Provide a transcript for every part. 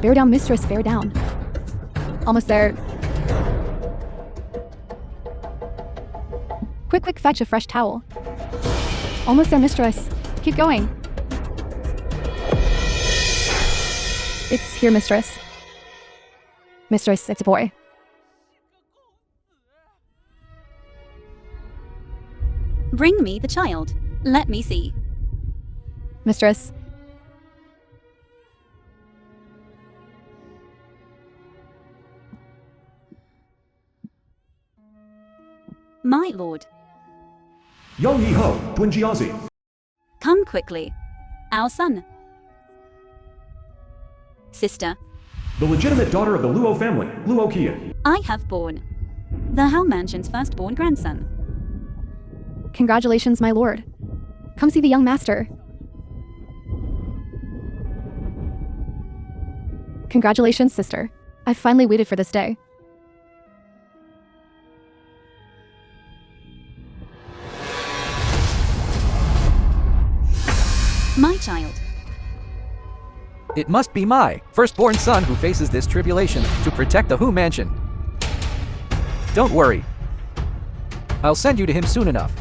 Bear down, mistress, bear down. Almost there. Quick, quick, fetch a fresh towel. Almost there, mistress. Keep going. It's here, mistress. Mistress, it's a boy. Bring me the child. Let me see. Mistress. My lord. Young Yi Ho, Twin Jiazi. Come quickly. Our son. Sister. The legitimate daughter of the Luo family, Luo Kia. I have born the Hao Mansion's firstborn grandson. Congratulations, my lord. Come see the young master. Congratulations, sister. I've finally waited for this day. My child. It must be my firstborn son who faces this tribulation to protect the Hu Mansion. Don't worry. I'll send you to him soon enough.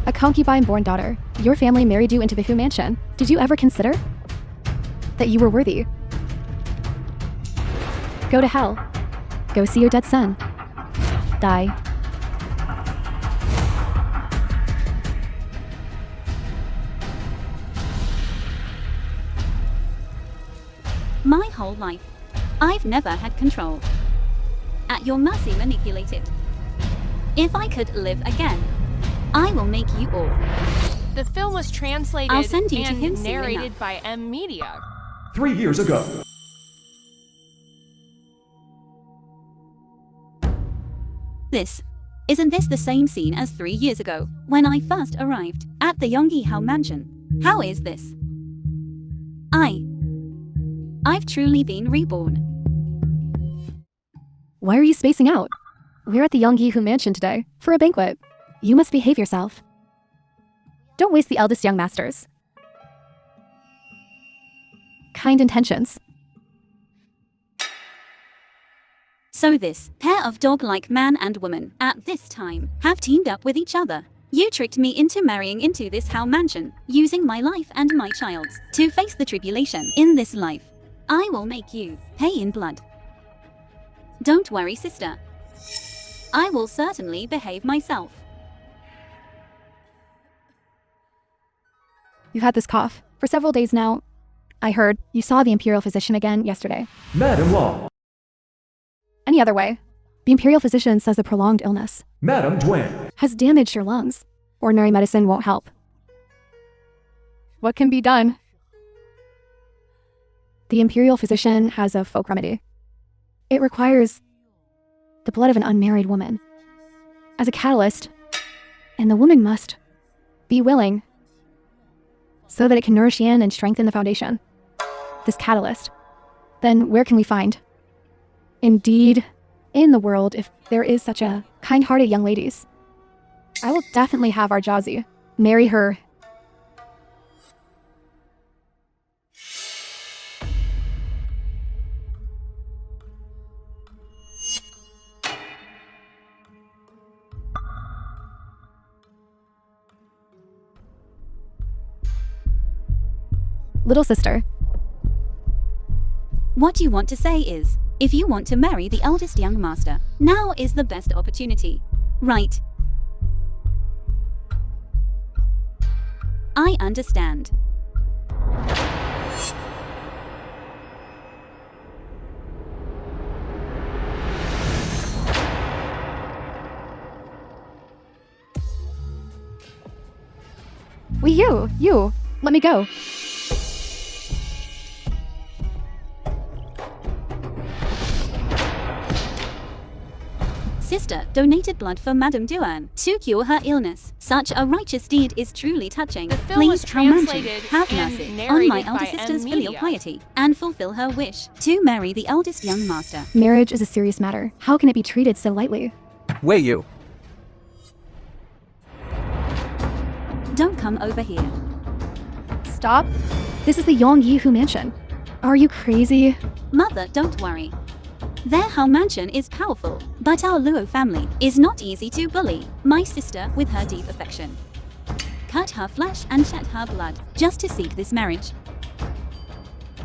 A concubine-born daughter. Your family married you into the Hu Mansion. Did you ever consider that you were worthy? Go to hell. Go see your dead son. Die. My whole life, I've never had control. At your mercy manipulated. If I could live again, I will make you all. The film was translated I'll send you to and him soon narrated enough. by M Media. 3 years ago. Isn't this the same scene as 3 years ago, when I first arrived at the Yonggi Hao Mansion? How is this? I've truly been reborn. Why are you spacing out? We're at the Yonggi Hu Mansion today, for a banquet. You must behave yourself. Don't waste the eldest young masters. Kind intentions. So this pair of dog-like man and woman at this time have teamed up with each other. You tricked me into marrying into this Hao Mansion, using my life and my child's to face the tribulation in this life. I will make you pay in blood. Don't worry, sister. I will certainly behave myself. You've had this cough for several days now. I heard you saw the Imperial physician again yesterday. Madam-in-law. Any other way. The Imperial physician says the prolonged illness Madam Duan. has damaged your lungs. Ordinary medicine won't help. What can be done? The Imperial physician has a folk remedy. It requires the blood of an unmarried woman as a catalyst, and the woman must be willing so that it can nourish Yan and strengthen the foundation. This catalyst. Then where can we find? Indeed, in the world, if there is such a kind-hearted young ladies. I will definitely have our Jazi marry her. Little sister. What you want to say is, if you want to marry the eldest young master, now is the best opportunity. Right? I understand. You, let me go. Sister donated blood for Madame Duan to cure her illness. Such a righteous deed is truly touching. The film was Please, Hao Mansion, translated have and mercy on narrated my by elder M sister's filial Media. piety and fulfill her wish to marry the eldest young master. Marriage is a serious matter. How can it be treated so lightly? Wei Yu. Don't come over here. Stop. This is the Yongyi Hu Mansion. Are you crazy? Mother, don't worry. Their Hao mansion is powerful, but our Luo family is not easy to bully. My sister, with her deep affection, cut her flesh and shed her blood just to seek this marriage.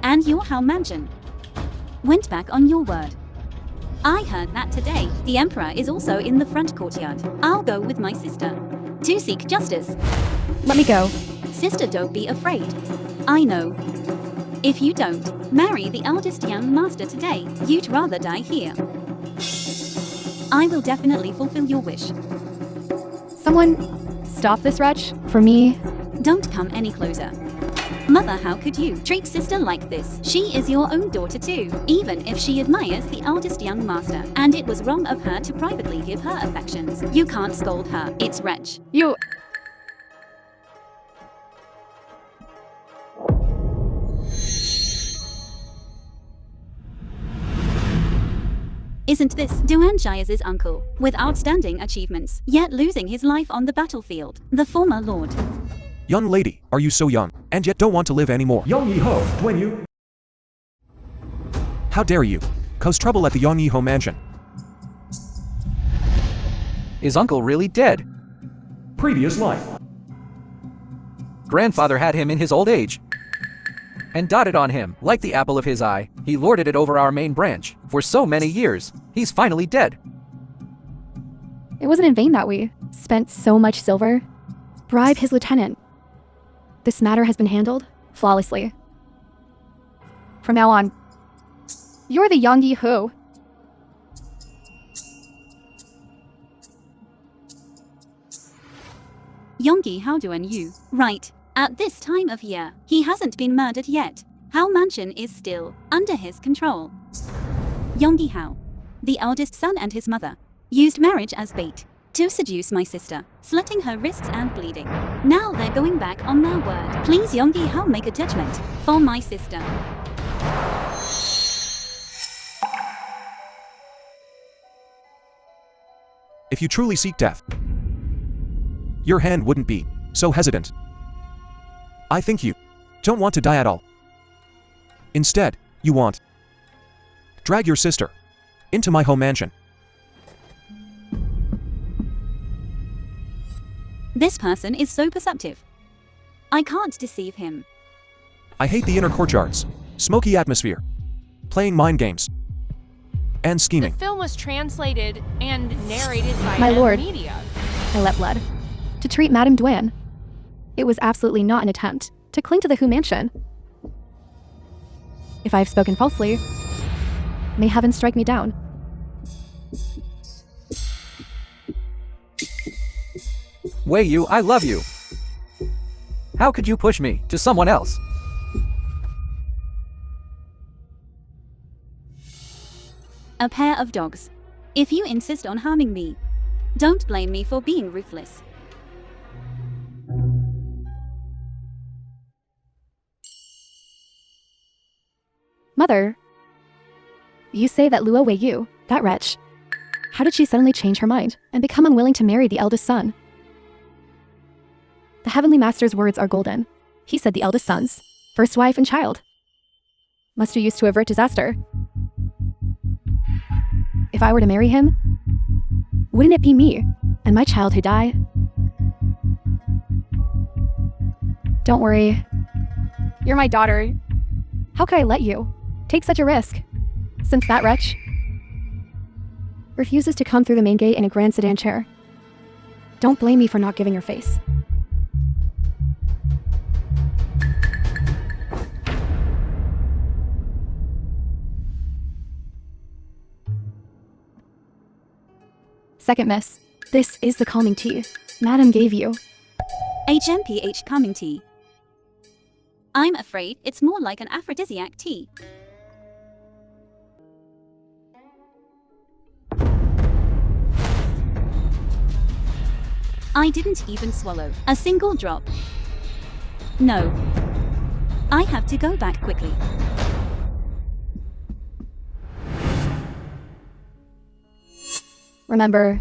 And your Hao mansion went back on your word. I heard that today the emperor is also in the front courtyard. I'll go with my sister to seek justice. Let me go. Sister, don't be afraid. I know. If you don't marry the eldest young master today, you'd rather die here. I will definitely fulfill your wish. Someone stop this wretch. For me, Don't come any closer. Mother, how could you treat sister like this? She is your own daughter too, even if she admires the eldest young master, and it was wrong of her to privately give her affections. You can't scold her. It's wretch. you. Isn't this Duan Shia's uncle, with outstanding achievements, yet losing his life on the battlefield? The former lord. Young lady, are you so young, and yet don't want to live anymore? Young Yi Ho, Dwen Yu. How dare you cause trouble at the Yang Yi Ho mansion? Is uncle really dead? Previous life. Grandfather had him in his old age and dotted on him like the apple of his eye. He lorded it over our main branch for so many years. He's finally dead. It wasn't in vain that we spent so much silver. Bribe his lieutenant. This matter has been handled flawlessly. From now on, you're the Yang Yi Ho. Yonggi, how do you? Right. At this time of year, he hasn't been murdered yet. Hao Mansion is still under his control. Yonggi Hao, the eldest son, and his mother used marriage as bait to seduce my sister, slitting her wrists and bleeding. Now they're going back on their word. Please, Yonggi Hao, make a judgment for my sister. If you truly seek death, your hand wouldn't be so hesitant. I think you don't want to die at all. Instead, you want drag your sister into my home mansion. This person is so perceptive. I can't deceive him. I hate the inner courtyards, smoky atmosphere, playing mind games, and The scheming. film was translated and narrated by My lord. media. I let blood. To treat Madame Duan. It was absolutely not an attempt to cling to the Hu mansion. If I have spoken falsely, may heaven strike me down. Wei Yu, I love you. How could you push me to someone else? A pair of dogs. If you insist on harming me, don't blame me for being ruthless. Mother, you say that Luo Wei Yu, that wretch, how did she suddenly change her mind and become unwilling to marry the eldest son? The Heavenly Master's words are golden. He said the eldest sons, first wife and child, must do use to avert disaster. If I were to marry him, wouldn't it be me and my child who die? Don't worry. You're my daughter. How could I let you take such a risk, since that wretch refuses to come through the main gate in a grand sedan chair? Don't blame me for not giving her face. Second miss, this is the calming tea Madam gave you. HMPH calming tea. I'm afraid it's more like an aphrodisiac tea. I didn't even swallow a single drop. No. I have to go back quickly. Remember,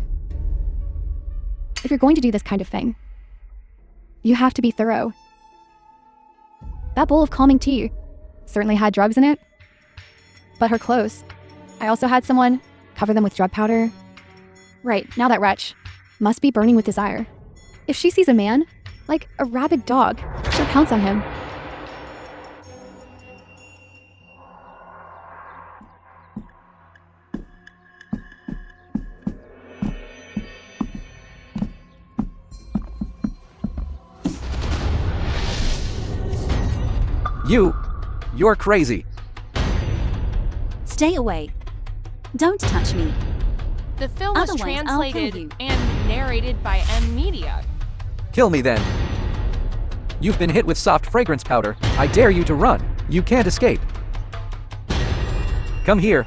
if you're going to do this kind of thing, you have to be thorough. That bowl of calming tea certainly had drugs in it. But her clothes. I also had someone cover them with drug powder. Right, now that wretch must be burning with desire. If she sees a man, like a rabid dog, she'll pounce on him. You're crazy. Stay away. Don't touch me. The film was Otherwise, I'll kill translated you. and narrated by M Media. Kill me then. You've been hit with soft fragrance powder. I dare you to run. You can't escape. Come here.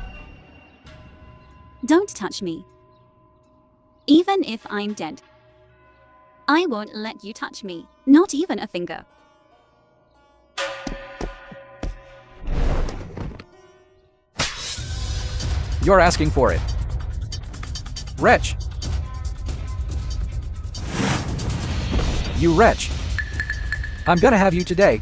Don't touch me. Even if I'm dead. I won't let you touch me. Not even a finger. You're asking for it. Wretch. You wretch. I'm gonna have you today.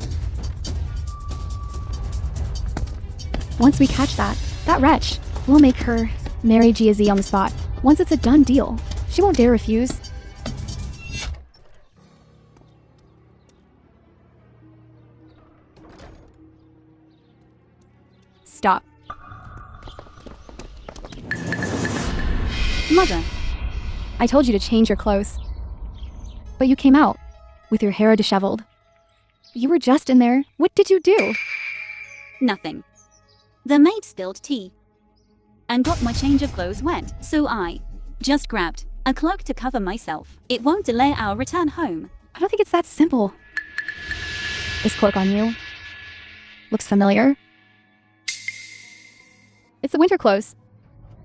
Once we catch that wretch, we'll make her marry Gia on the spot. Once it's a done deal, she won't dare refuse. Stop. Mother, I told you to change your clothes. But you came out with your hair disheveled. You were just in there. What did you do? nothing. The maid spilled tea and got my change of clothes wet, so I just grabbed a cloak to cover myself. It won't delay our return home. I don't think it's that simple. This cloak on you looks familiar. It's the winter clothes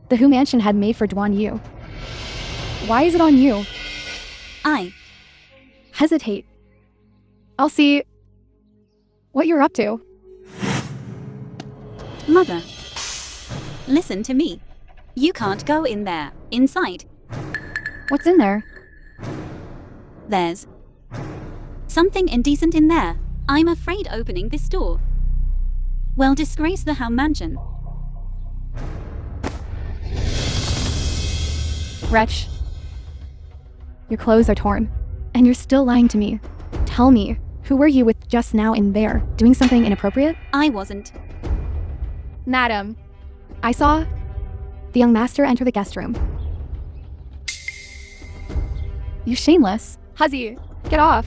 the Who Mansion had made for Duan Yu. Why is it on you? I Hesitate. I'll see what you're up to. Mother, listen to me. You can't go in there. Inside, What's in there? there's something indecent in there. I'm afraid opening this door will disgrace the How Mansion. Wretch. Your clothes are torn, and you're still lying to me. Tell me, who were you with just now in there, doing something inappropriate? I wasn't. Madam, I saw the young master enter the guest room. You shameless. Hazi, get off.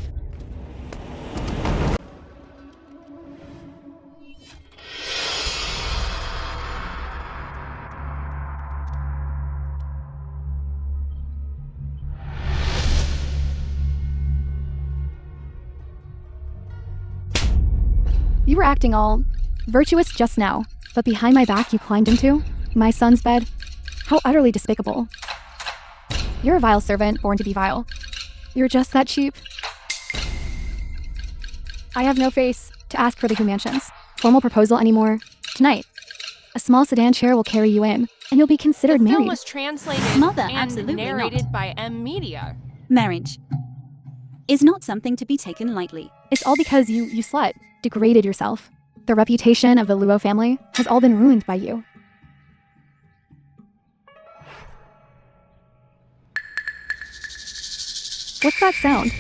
You were acting all virtuous just now, but behind my back you climbed into my son's bed. How utterly despicable. You're a vile servant born to be vile. You're just that cheap. I have no face to ask for the Who Mansion's formal proposal anymore. Tonight, a small sedan chair will carry you in, and you'll be considered The film married. was translated Mother, and absolutely narrated not. by M Media. Marriage is not something to be taken lightly. It's all because you slut, degraded yourself. The reputation of the Luo family has all been ruined by you. What's that sound?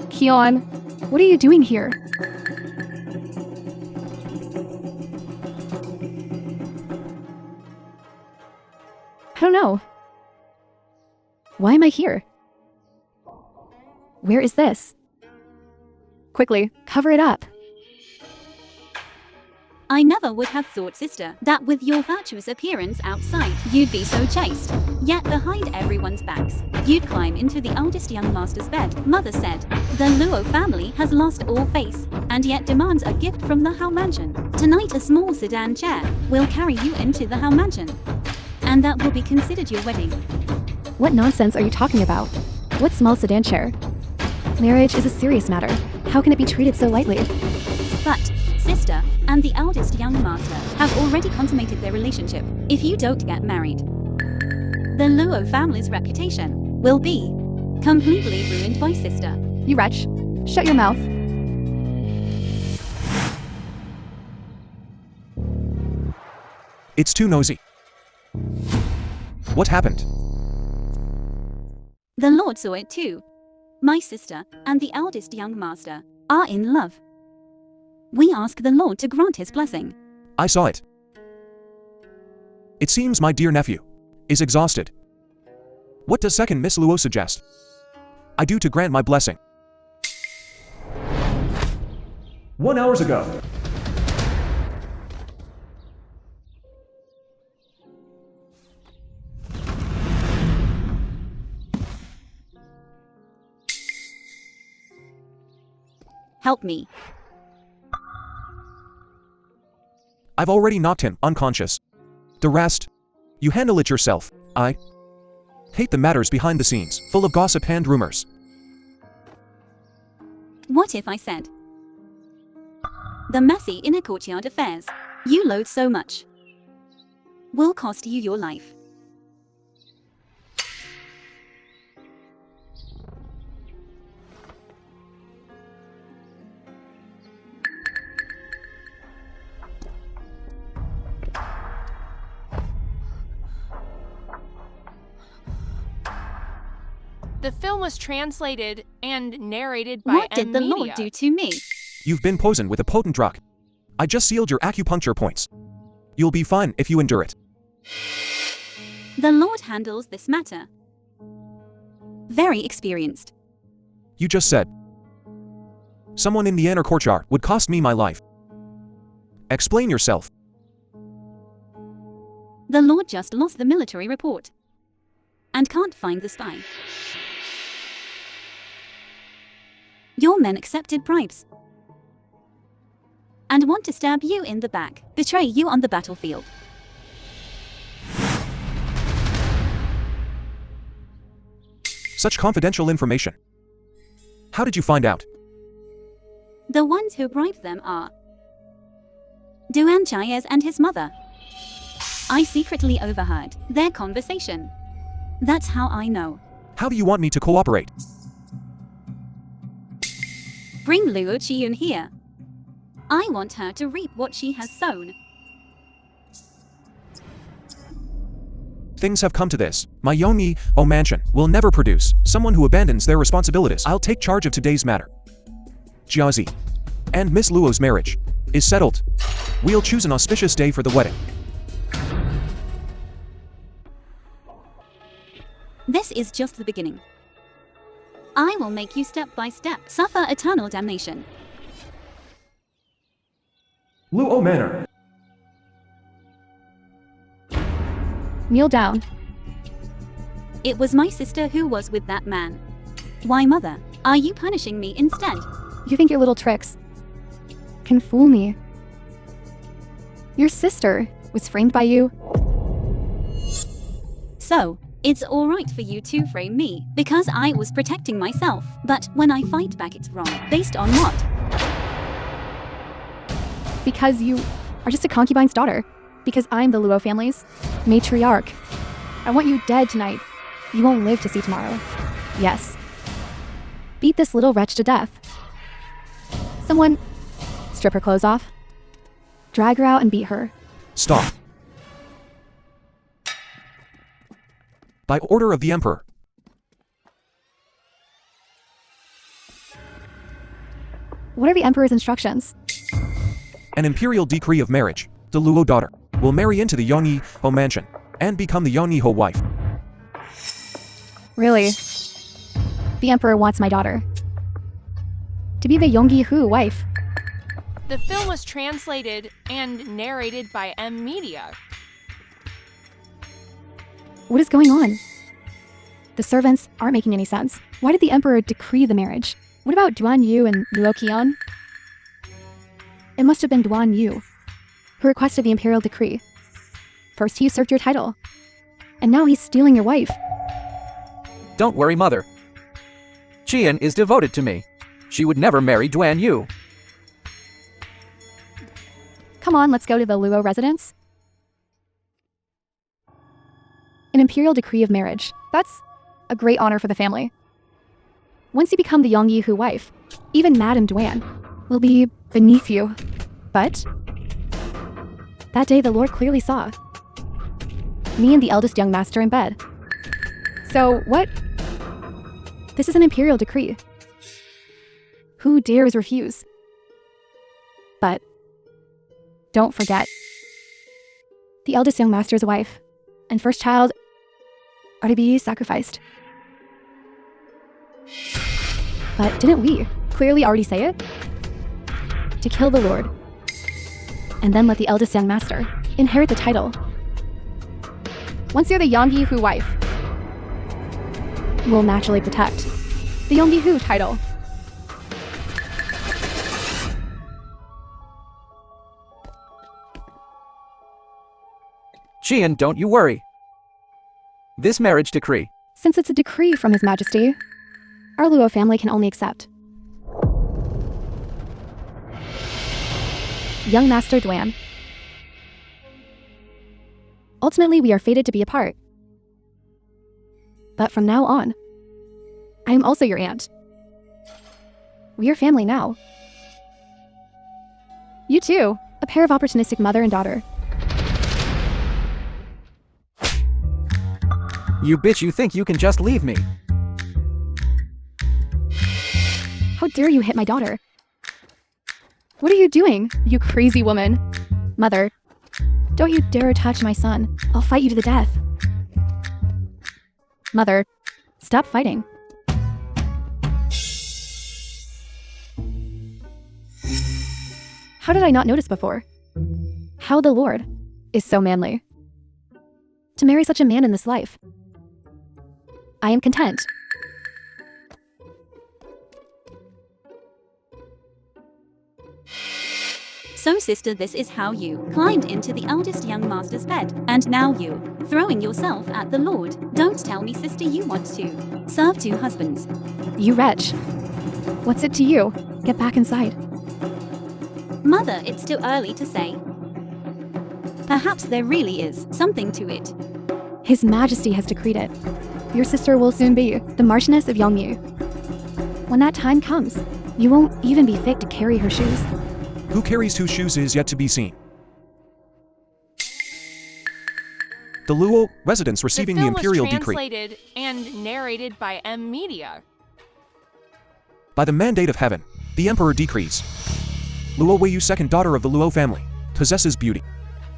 Keon, what are you doing here? I don't know. Why am I here? Where is this? Quickly, cover it up. I never would have thought, sister, that with your virtuous appearance outside, you'd be so chaste. Yet behind everyone's backs, you'd climb into the oldest young master's bed. Mother said, the Luo family has lost all face, and yet demands a gift from the How Mansion. Tonight a small sedan chair will carry you into the How Mansion, and that will be considered your wedding. What nonsense are you talking about? What small sedan chair? Marriage is a serious matter. How can it be treated so lightly? But sister and the eldest young master have already consummated their relationship. If you don't get married, the Luo family's reputation will be Completely ruined my sister. You wretch. Shut your mouth. It's too nosy. What happened? The Lord saw it too. My sister and the eldest young master are in love. We ask the Lord to grant his blessing. I saw it. It seems my dear nephew is exhausted. What does second Miss Luo suggest I do to grant my blessing? 1 hour ago. Help me. I've already knocked him unconscious. The rest, you handle it yourself. I hate the matters behind the scenes, full of gossip and rumors. What if I said? The messy inner courtyard affairs you loathe so much will cost you your life. The film was translated and narrated by What did the Media. Lord do to me? You've been poisoned with a potent drug. I just sealed your acupuncture points. You'll be fine if you endure it. The Lord handles this matter. Very experienced. You just said someone in the inner courtyard would cost me my life. Explain yourself. The Lord just lost the military report and can't find the spy. Your men accepted bribes and want to stab you in the back, betray you on the battlefield. Such confidential information. How did you find out? The ones who bribed them are Duan Chayez and his mother. I secretly overheard their conversation. That's how I know. How do you want me to cooperate? Bring Luo Chiyun here. I want her to reap what she has sown. Things have come to this. My Yongyi mansion will never produce someone who abandons their responsibilities. I'll take charge of today's matter. Jiazi and Miss Luo's marriage is settled. We'll choose an auspicious day for the wedding. This is just the beginning. I will make you step by step suffer eternal damnation. Luo Manor. Kneel down. It was my sister who was with that man. Why, mother, are you punishing me instead? You think your little tricks can fool me. Your sister was framed by you. So, it's alright for you to frame me, because I was protecting myself. But when I fight back, it's wrong. Based on what? Because you are just a concubine's daughter. Because I'm the Luo family's matriarch. I want you dead tonight. You won't live to see tomorrow. Yes. Beat this little wretch to death. Someone strip her clothes off. Drag her out and beat her. Stop. By order of the Emperor. What are the Emperor's instructions? An imperial decree of marriage. The Luo daughter will marry into the Yongyi mansion and become the Yongyi wife. Really? The Emperor wants my daughter to be the Yongyi wife. The film was translated and narrated by Media. What is going on? The servants aren't making any sense. Why did the Emperor decree the marriage? What about Duan Yu and Luo Qian? It must have been Duan Yu who requested the imperial decree. First he usurped your title, and now he's stealing your wife. Don't worry, mother. Qian is devoted to me. She would never marry Duan Yu. Come on, let's go to the Luo residence. An imperial decree of marriage. That's a great honor for the family. Once you become the Yongyi wife, even Madame Duan will be beneath you. But that day the Lord clearly saw me and the eldest young master in bed. So what? This is an imperial decree. Who dares refuse? But don't forget, the eldest young master's wife and first child are to be sacrificed. But didn't we clearly already say it? To kill the Lord, and then let the eldest young master inherit the title. Once you're the Yongyi wife, we'll naturally protect the Yongyi title. Qian, don't you worry. This marriage decree. Since it's a decree from His Majesty, our Luo family can only accept. Young Master Duan. Ultimately, we are fated to be apart. But from now on, I am also your aunt. We are family now. You too, a pair of opportunistic mother and daughter. You bitch, you think you can just leave me? How dare you hit my daughter? What are you doing, you crazy woman? Mother, don't you dare touch my son. I'll fight you to the death. Mother, stop fighting. How did I not notice before? How the Lord is so manly. To marry such a man in this life. I am content. So sister, this is how you climbed into the eldest young master's bed, and now you throwing yourself at the Lord. Don't tell me, sister, you want to serve two husbands. You wretch. What's it to you? Get back inside. Mother, it's too early to say. Perhaps there really is something to it. His Majesty has decreed it. Your sister will soon be the Marchioness of Yongyi. When that time comes, you won't even be fit to carry her shoes. Who carries whose shoes is yet to be seen. The Luo residents receiving the imperial was decree. translated and narrated by M Media. By the mandate of heaven, the emperor decrees. Luo Weiyu, second daughter of the Luo family, possesses beauty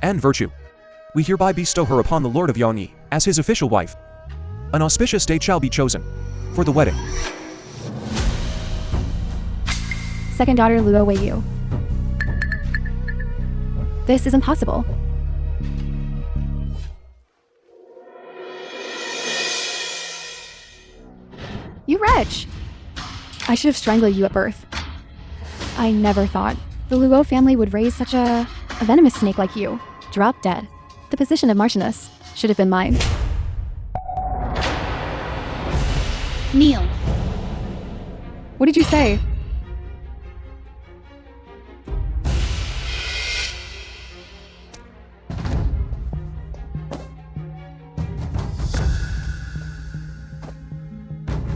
and virtue. We hereby bestow her upon the Lord of Yongyi as his official wife. An auspicious date shall be chosen for the wedding. Second daughter Luo Weiyu. This is impossible. You wretch! I should have strangled you at birth. I never thought the Luo family would raise such a venomous snake like you. Drop dead. The position of Marchioness should have been mine. Kneel. What did you say?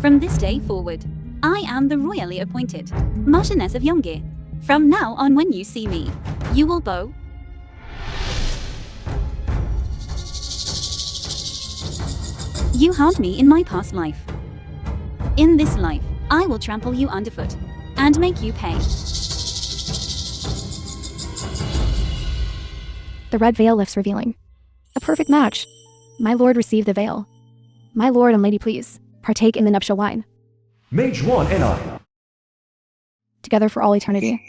From this day forward, I am the royally appointed Marchioness of Yongyi. From now on, when you see me, you will bow. You harmed me in my past life. In this life, I will trample you underfoot and make you pay. The red veil lifts, revealing a perfect match. My lord, receive the veil. My lord and lady, please partake in the nuptial wine. Mage 1 and I. Together for all eternity.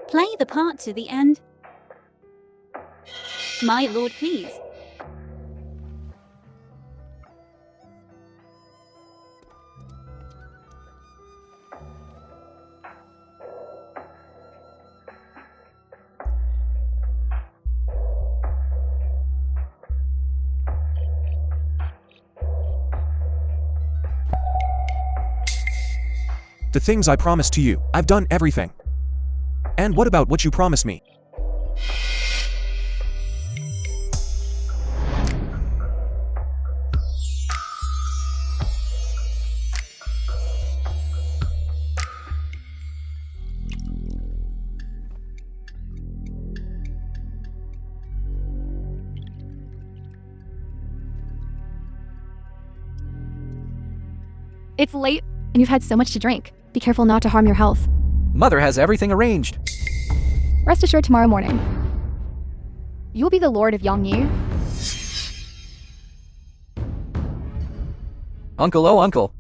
Play the part to the end. My lord, please. The things I promised to you, I've done everything. And what about what you promised me? It's late, and you've had so much to drink. Be careful not to harm your health. Mother has everything arranged. Rest assured tomorrow morning, you will be the Lord of Yongyi. Uncle, oh uncle.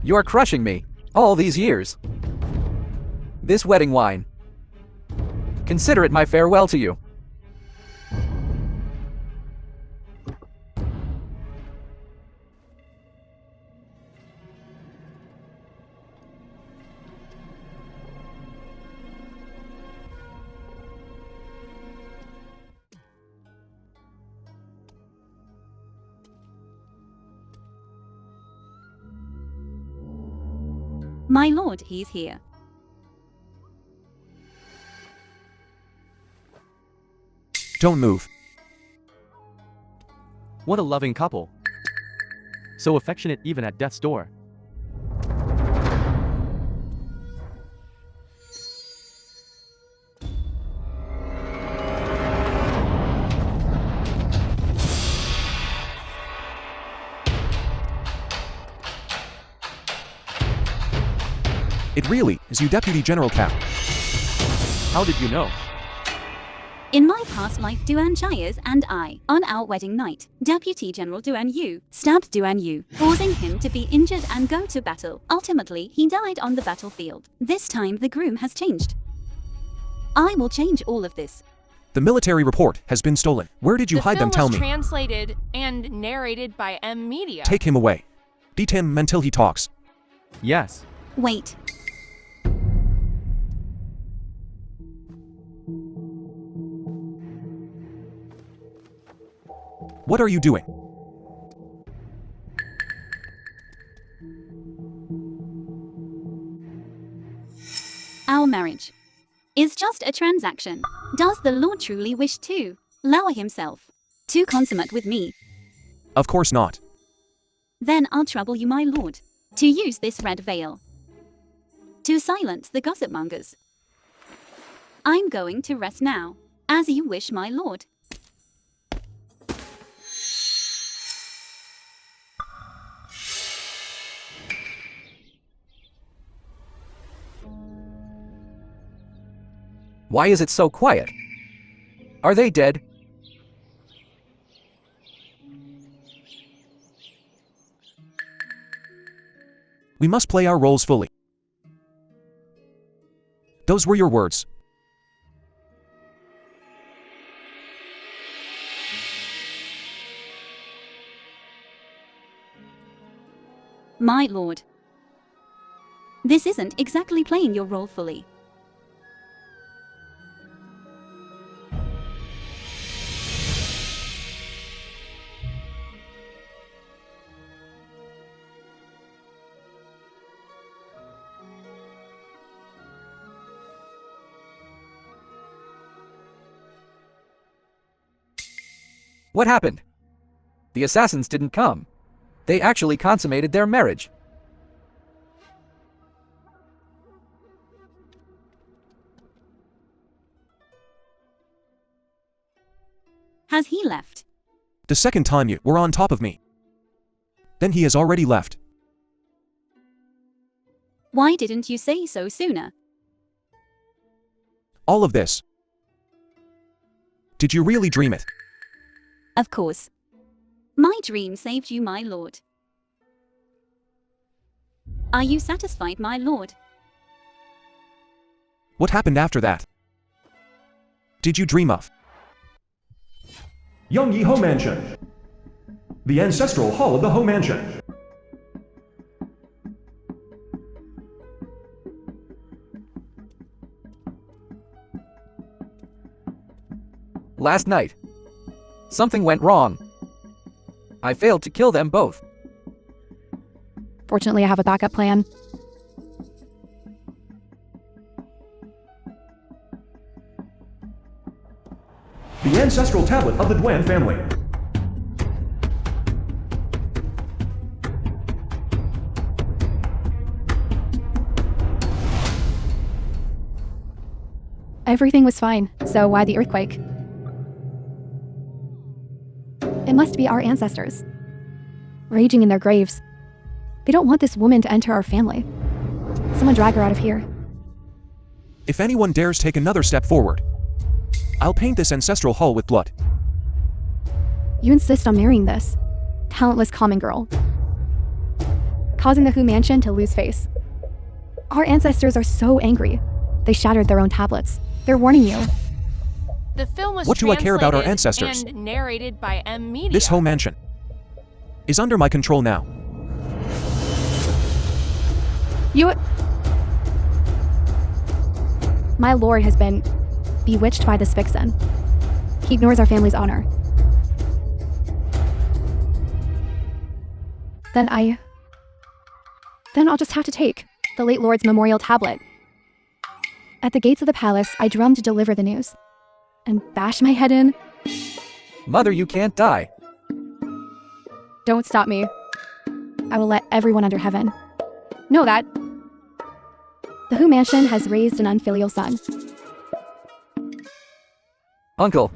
You are crushing me. All these years. This wedding wine. Consider it my farewell to you. My lord, he's here. Don't move. What a loving couple. So affectionate even at death's door. It really is you, Deputy General Cap. How did you know? In my past life, Duan Chayas and I, on our wedding night, Deputy General Duan Yu stabbed Duan Yu, causing him to be injured and go to battle. Ultimately, he died on the battlefield. This time, the groom has changed. I will change all of this. The military report has been stolen. Where did you hide them? Tell me. The film was translated and narrated by M Media. Take him away. Detain him until he talks. Yes. Wait. What are you doing? Our marriage is just a transaction. Does the Lord truly wish to lower himself to consummate with me? Of course not. Then I'll trouble you, my lord, to use this red veil to silence the gossip mongers. I'm going to rest now, as you wish, my lord. Why is it so quiet? Are they dead? We must play our roles fully. Those were your words. My lord, this isn't exactly playing your role fully. What happened? The assassins didn't come. They actually consummated their marriage. Has he left? The second time you were on top of me. Then he has already left. Why didn't you say so sooner? All of this. Did you really dream it? Of course. My dream saved you, my lord. Are you satisfied, my lord? What happened after that? Did you dream of? Yongyi Ho Mansion. The ancestral hall of the Ho Mansion. Last night, something went wrong. I failed to kill them both. Fortunately, I have a backup plan. The ancestral tablet of the Duan family. Everything was fine, so why the earthquake? It must be our ancestors, raging in their graves. They don't want this woman to enter our family. Someone drag her out of here. If anyone dares take another step forward, I'll paint this ancestral hall with blood. You insist on marrying this talentless common girl, causing the Who Mansion to lose face. Our ancestors are so angry. They shattered their own tablets. They're warning you. The film was What do I care about our translated ancestors? and narrated by M Media. This home mansion is under my control now. My lord has been bewitched by this vixen. He ignores our family's honor. Then I'll just have to take the late lord's memorial tablet. At the gates of the palace, I drum to deliver the news and bash my head in. Mother, you can't die. Don't stop me. I will let everyone under heaven know that the Who Mansion has raised an unfilial son. Uncle,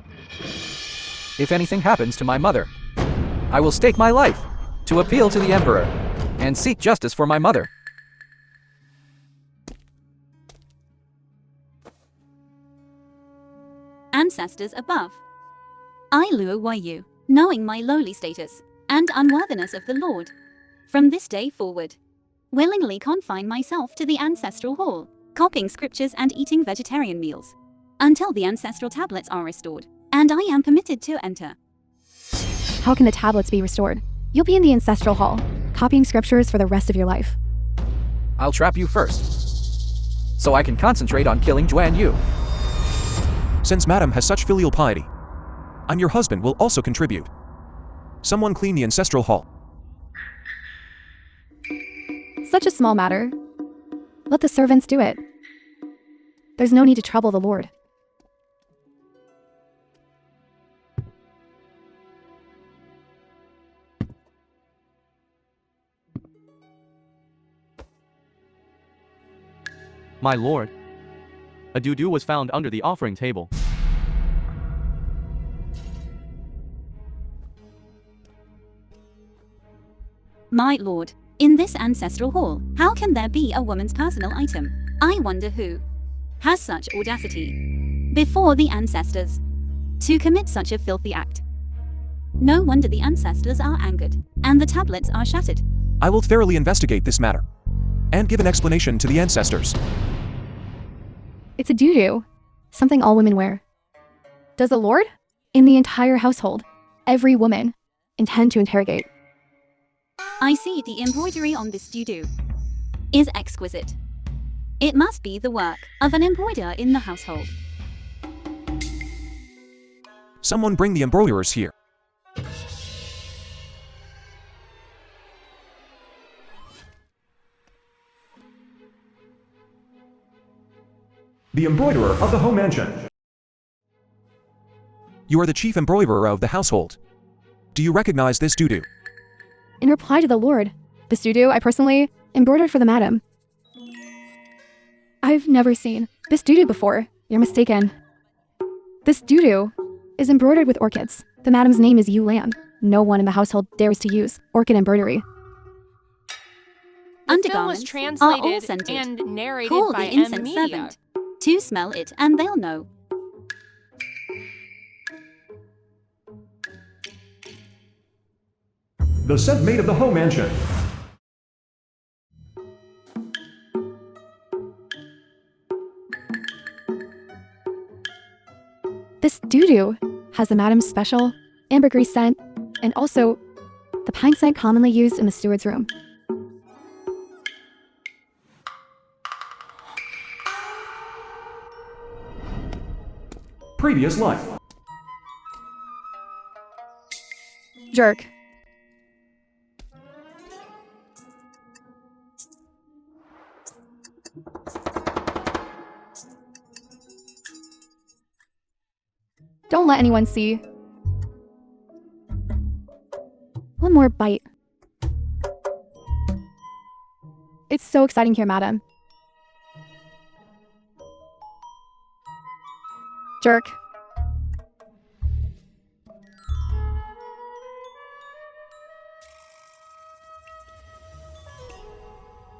if anything happens to my mother, I will stake my life to appeal to the Emperor and seek justice for my mother. Ancestors above. I, Luo Yu, knowing my lowly status and unworthiness of the Lord, from this day forward, willingly confine myself to the ancestral hall, copying scriptures and eating vegetarian meals, until the ancestral tablets are restored, and I am permitted to enter. How can the tablets be restored? You'll be in the ancestral hall, copying scriptures for the rest of your life. I'll trap you first, so I can concentrate on killing Juan Yu. Since Madam has such filial piety, I'm your husband will also contribute. Someone clean the ancestral hall. Such a small matter. Let the servants do it. There's no need to trouble the Lord. My lord. A doo-doo was found under the offering table. My lord, in this ancestral hall, how can there be a woman's personal item? I wonder who has such audacity before the ancestors to commit such a filthy act. No wonder the ancestors are angered, and the tablets are shattered. I will thoroughly investigate this matter and give an explanation to the ancestors. It's a doo-doo. Something all women wear. Does the Lord, in the entire household, every woman, intend to interrogate? I see the embroidery on this doo-doo is exquisite. It must be the work of an embroiderer in the household. Someone bring the embroiderers here. The embroiderer of the home mansion. You are the chief embroiderer of the household. Do you recognize this doo-doo? In reply to the Lord, this doo-doo I personally embroidered for the madam. I've never seen this doo-doo before. You're mistaken. This doo-doo is embroidered with orchids. The madam's name is Yu Lan. No one in the household dares to use orchid embroidery. The film was Undergarments are all translated scented. and narrated Call by the M incense Media. servant to smell it, and they'll know. The scent made of the home mansion. This doo-doo has the madam's special ambergris scent and also the pine scent commonly used in the steward's room. Previous life. Jerk. Don't let anyone see. One more bite. It's so exciting here, madam. Jerk.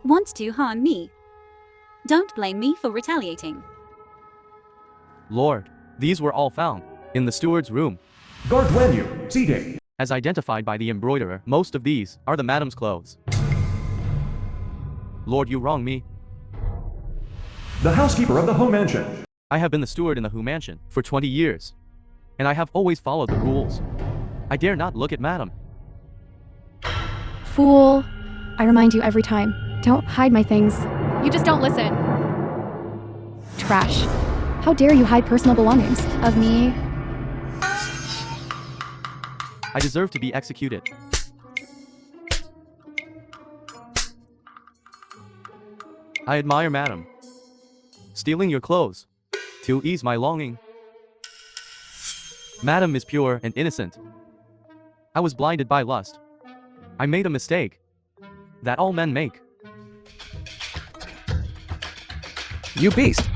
want to harm me. Don't blame me for retaliating. Lord, these were all found in the steward's room. Guard Guanyu, seating. As identified by the embroiderer, most of these are the madam's clothes. Lord, you wrong me. The housekeeper of the home mansion. I have been the steward in the Who Mansion for 20 years, and I have always followed the rules. I dare not look at madam. Fool. I remind you every time. Don't hide my things. You just don't listen. Trash. How dare you hide personal belongings of me? I deserve to be executed. I admire madam. Stealing your clothes to ease my longing. Madam is pure and innocent. I was blinded by lust. I made a mistake that all men make. You beast!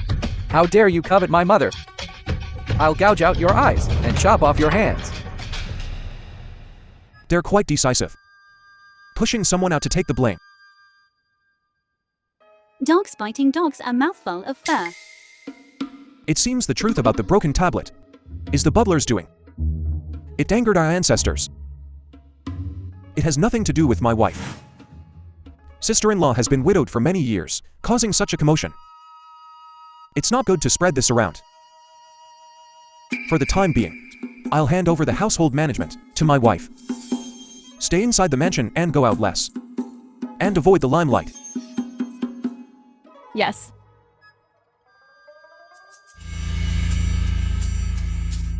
How dare you covet my mother? I'll gouge out your eyes and chop off your hands. They're quite decisive. Pushing someone out to take the blame. Dogs biting dogs, a mouthful of fur. It seems the truth about the broken tablet is the butler's doing. It angered our ancestors. It has nothing to do with my wife. Sister-in-law has been widowed for many years, causing such a commotion. It's not good to spread this around. For the time being, I'll hand over the household management to my wife. Stay inside the mansion and go out less. And avoid the limelight. Yes.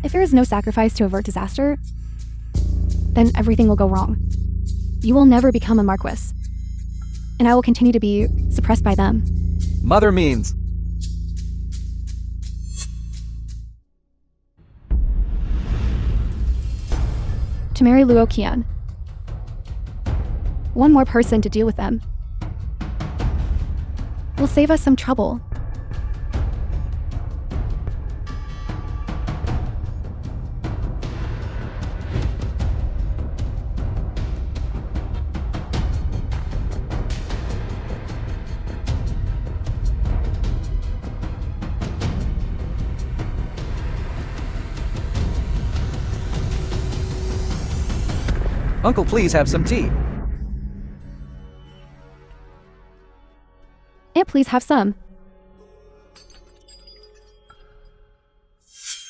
If there is no sacrifice to avert disaster, then everything will go wrong. You will never become a Marquis, and I will continue to be suppressed by them. Mother means. To marry Luo Qian. One more person to deal with them will save us some trouble. Uncle, please have some tea. And please have some.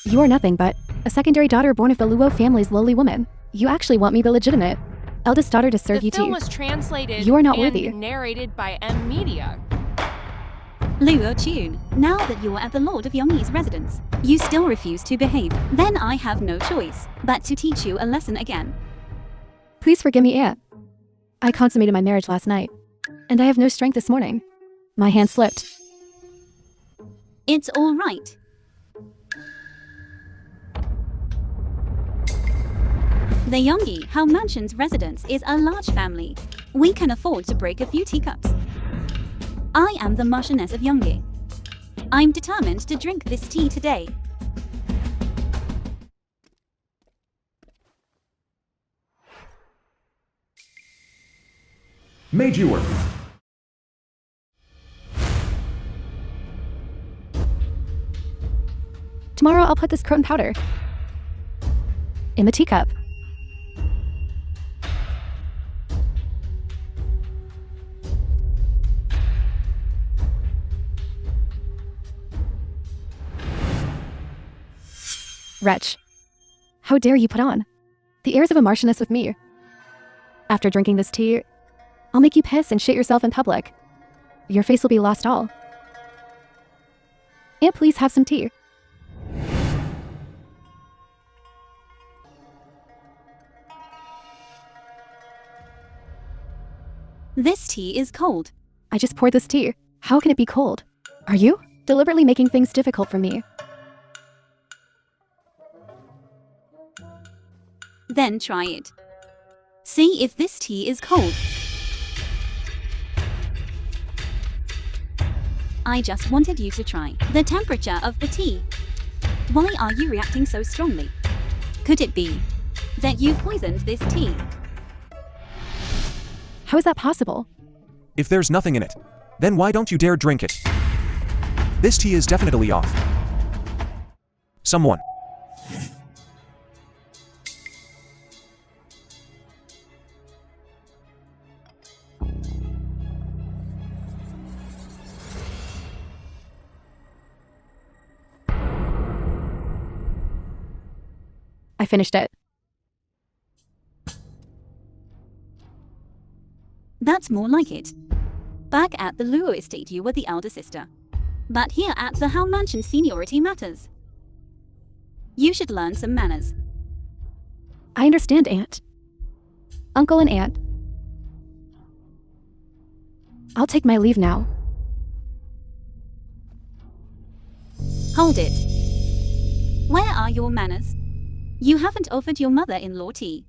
You are nothing but a secondary daughter born of the Luo family's lowly woman. You actually want me the legitimate eldest daughter to serve The you film too. was translated You are not and worthy. narrated by M Media. Luo Tune, now that you're at the Lord of Yongyi's residence, you still refuse to behave. Then I have no choice but to teach you a lesson again. Please forgive me, Aunt. I consummated my marriage last night, and I have no strength this morning. My hand slipped. It's all right. The Yongyi Hao Mansion's residence is a large family. We can afford to break a few teacups. I am the Marchioness of Yongyi. I'm determined to drink this tea today. Made you work. Tomorrow I'll put this croton powder in the teacup. Wretch. How dare you put on the airs of a Marchioness with me? After drinking this tea, I'll make you piss and shit yourself in public. Your face will be lost all. And please have some tea. This tea is cold. I just poured this tea. How can it be cold? Are you deliberately making things difficult for me? Then try it. See if this tea is cold. I just wanted you to try the temperature of the tea. Why are you reacting so strongly? Could it be that you poisoned this tea? How is that possible? If there's nothing in it, then why don't you dare drink it? This tea is definitely off. Someone. I finished it. That's more like it. Back at the Luo estate you were the elder sister. But here at the Howe Mansion seniority matters. You should learn some manners. I understand, Aunt. Uncle and Aunt. I'll take my leave now. Hold it. Where are your manners? You haven't offered your mother-in-law tea.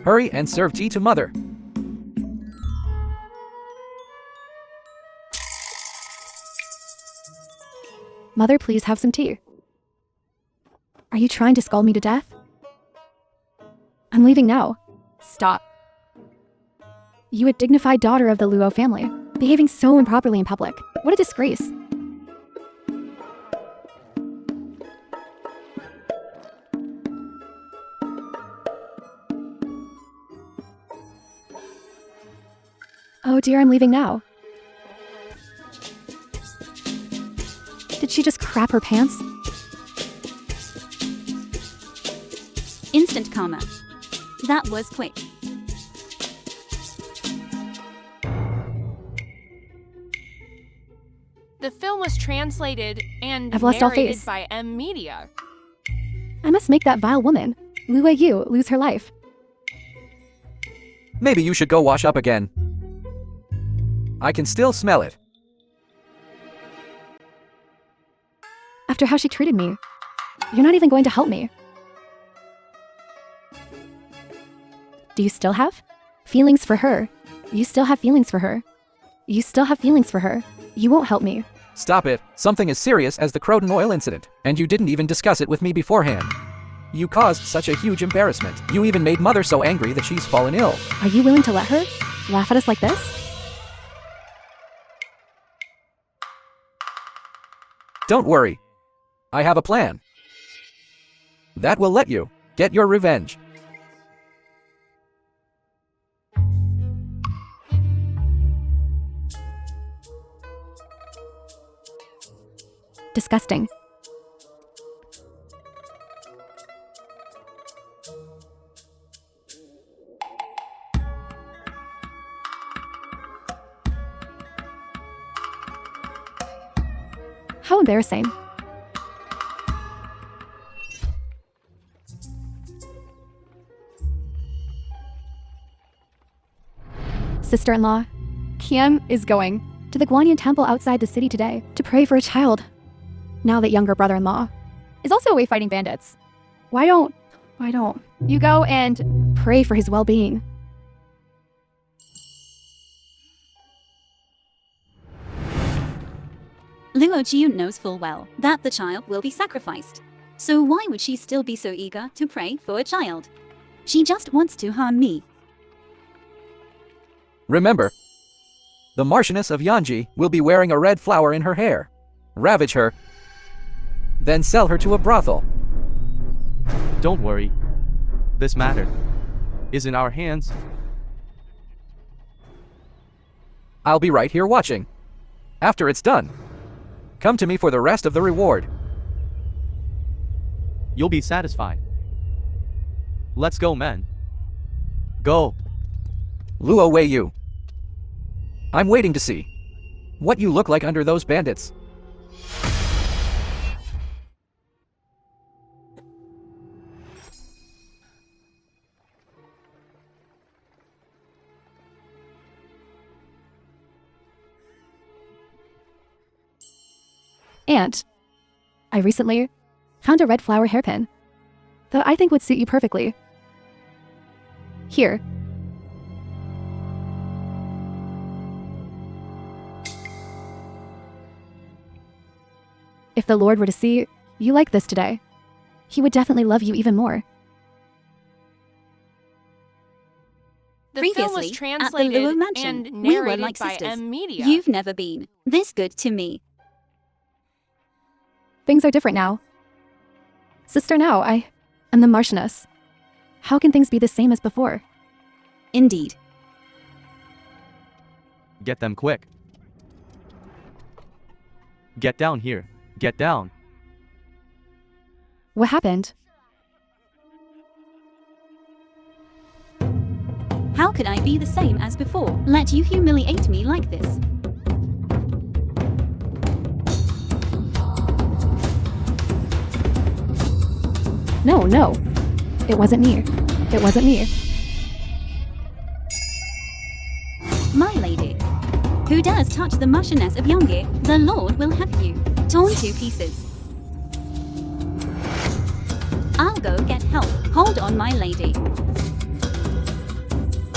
Hurry and serve tea to Mother. Mother, please have some tea. Are you trying to scald me to death? I'm leaving now. Stop. You a dignified daughter of the Luo family, behaving so improperly in public. What a disgrace. Oh dear, I'm leaving now. Did she just crap her pants? Instant karma. That was quick. The film was translated and I've lost all narrated face. by M Media. I must make that vile woman, Luo Yu, lose her life. Maybe you should go wash up again. I can still smell it. After how she treated me, you're not even going to help me. Do you still have feelings for her? You still have feelings for her. You still have feelings for her. You won't help me. Stop it. Something as serious as the Croton oil incident, and you didn't even discuss it with me beforehand. You caused such a huge embarrassment. You even made Mother so angry that she's fallen ill. Are you willing to let her laugh at us like this? Don't worry. I have a plan. That will let you get your revenge. Disgusting. How embarrassing. Sister-in-law, Kiam is going to the Guanyin temple outside the city today to pray for a child. Now that younger brother-in-law is also away fighting bandits. Why don't you go and pray for his well-being? Luo Jiun knows full well that the child will be sacrificed. So why would she still be so eager to pray for a child? She just wants to harm me. Remember, the Marchioness of Yanji will be wearing a red flower in her hair. Ravage her, then sell her to a brothel. Don't worry. This matter is in our hands. I'll be right here watching. After it's done, come to me for the rest of the reward. You'll be satisfied. Let's go, men. Go. Luo Wei Yu. I'm waiting to see what you look like under those bandits. Aunt, I recently found a red flower hairpin that I think would suit you perfectly. Here. If the Lord were to see you like this today, he would definitely love you even more. The film was Previously, at the translated Luo Mansion, and we were narrated like by sisters. M Media. You've never been this good to me. Things are different now. Sister, now I am the Marchioness. How can things be the same as before? Indeed. Get them quick. Get down here. Get down. What happened? How could I be the same as before? Let you humiliate me like this. No, no. It wasn't me. It wasn't me. My lady, who dares touch the Marchioness of Yongi, the Lord will have you torn to pieces. I'll go get help. Hold on, my lady.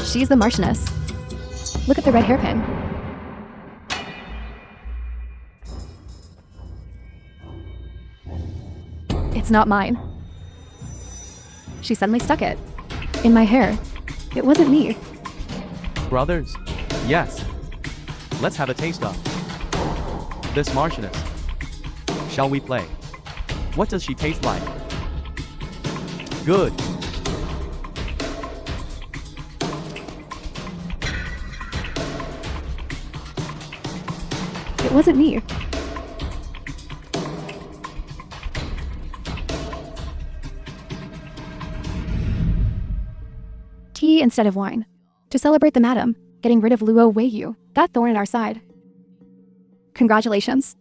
She's the Marchioness. Look at the red hairpin. It's not mine. She suddenly stuck it in my hair. It wasn't me. Brothers? Yes. Let's have a taste of this Marchioness. Shall we play? What does she taste like? Good. It wasn't me. Tea instead of wine. To celebrate the madam, getting rid of Luo Weiyu, that thorn in our side. Congratulations.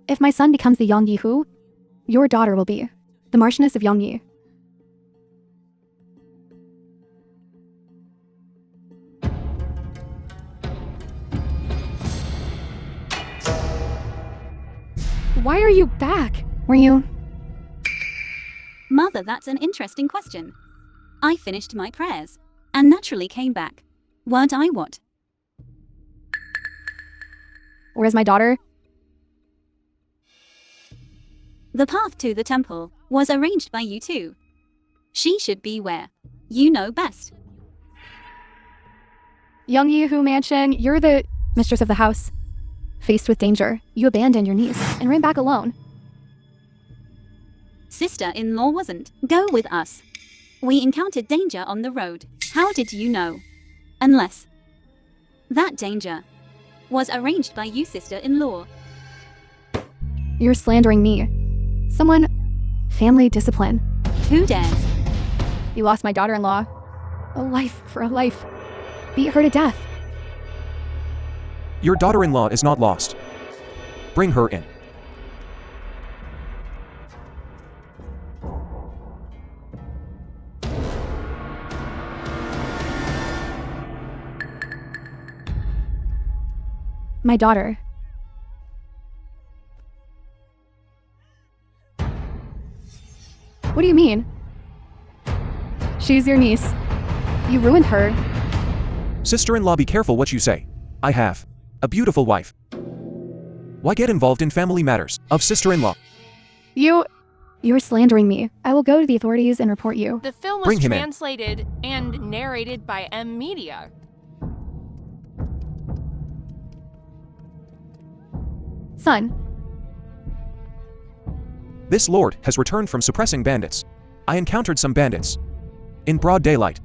If my son becomes the Yongyi Hu, your daughter will be the Marchioness of Yongyi. Why are you back? Were you? Mother, that's an interesting question. I finished my prayers and naturally came back. Weren't I what? Where's my daughter? The path to the temple was arranged by you two. She should be where you know best. Yongyi Hu Mansion, you're the mistress of the house. Faced with danger, you abandoned your niece and ran back alone. Sister-in-law wasn't. Go with us. We encountered danger on the road. How did you know? Unless that danger was arranged by you, sister-in-law. You're slandering me. Someone, family discipline. Who dares? You lost my daughter-in-law. A life for a life. Beat her to death. Your daughter-in-law is not lost. Bring her in. My daughter. What do you mean? She's your niece. You ruined her. Sister-in-law, be careful what you say. I have a beautiful wife. Why get involved in family matters of sister-in-law? You're slandering me. I will go to the authorities and report you. The film was Bring him in. translated and narrated by M Media. Son, This lord has returned from suppressing bandits. I encountered some bandits in broad daylight,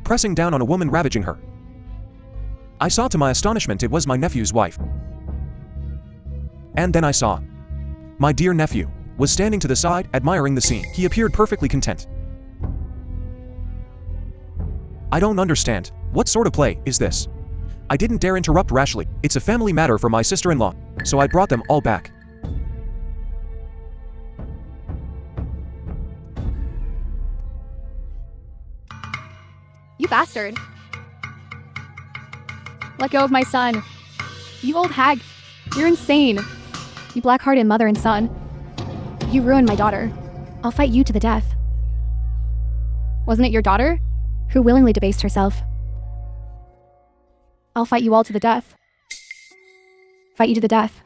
pressing down on a woman, ravaging her. I saw to my astonishment it was my nephew's wife. And then I saw my dear nephew was standing to the side, admiring the scene. He appeared perfectly content. I don't understand. What sort of play is this? I didn't dare interrupt rashly. It's a family matter for my sister-in-law, so I brought them all back. you bastard. Let go of my son. You old hag. You're insane. You black-hearted mother and son. You ruined my daughter. I'll fight you to the death. Wasn't it your daughter who willingly debased herself? I'll fight you all to the death. Fight you to the death.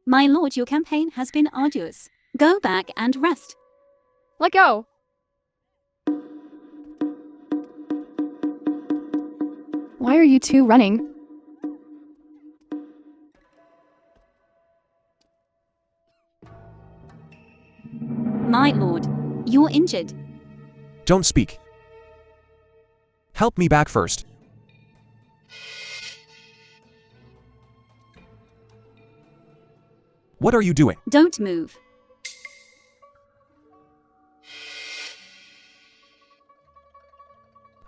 My lord, your campaign has been arduous. Go back and rest. Let go. Why are you two running? My lord, you're injured. Don't speak. Help me back first. What are you doing? Don't move.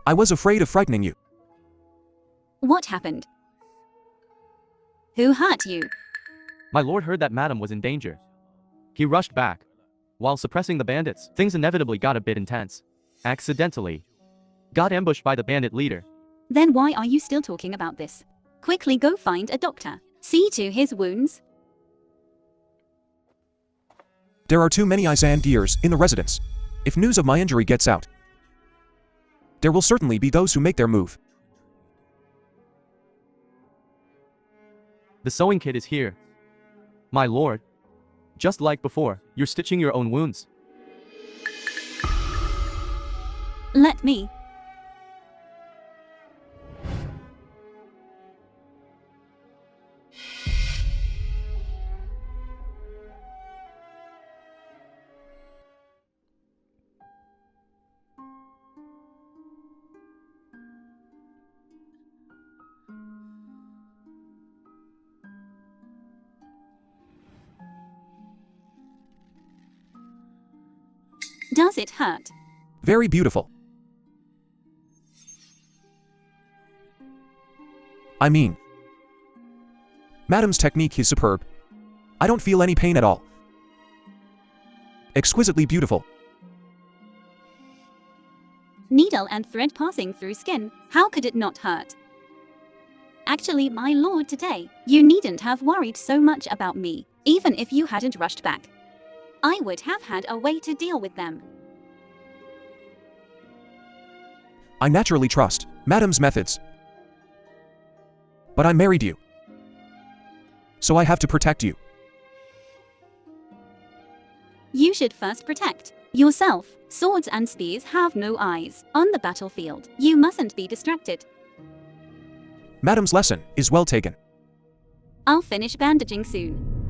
I was afraid of frightening you. What happened? Who hurt you? My lord heard that Madam was in danger. He rushed back. While suppressing the bandits, things inevitably got a bit intense. Accidentally. Got ambushed by the bandit leader. Then why are you still talking about this? Quickly go find a doctor. See to his wounds. There are too many Isandiers in the residence. If news of my injury gets out, there will certainly be those who make their move. The sewing kit is here. My lord. Just like before, you're stitching your own wounds. Let me. Does it hurt? Very beautiful. I mean, Madam's technique is superb. I don't feel any pain at all. Exquisitely beautiful. Needle and thread passing through skin. How could it not hurt? Actually, my lord, today, you needn't have worried so much about me, even if you hadn't rushed back. I would have had a way to deal with them. I naturally trust Madam's methods. But I married you. So I have to protect you. You should first protect yourself. Swords and spears have no eyes. On the battlefield, you mustn't be distracted. Madam's lesson is well taken. I'll finish bandaging soon.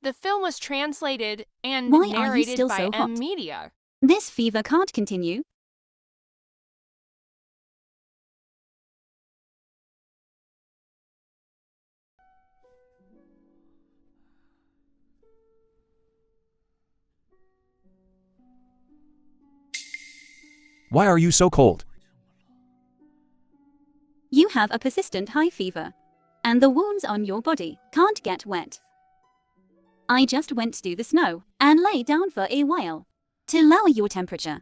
The film was translated and Why are you narrated still by so hot? Media. This fever can't continue. Why are you so cold? You have a persistent high fever, and the wounds on your body can't get wet. I just went to the snow and lay down for a while to lower your temperature.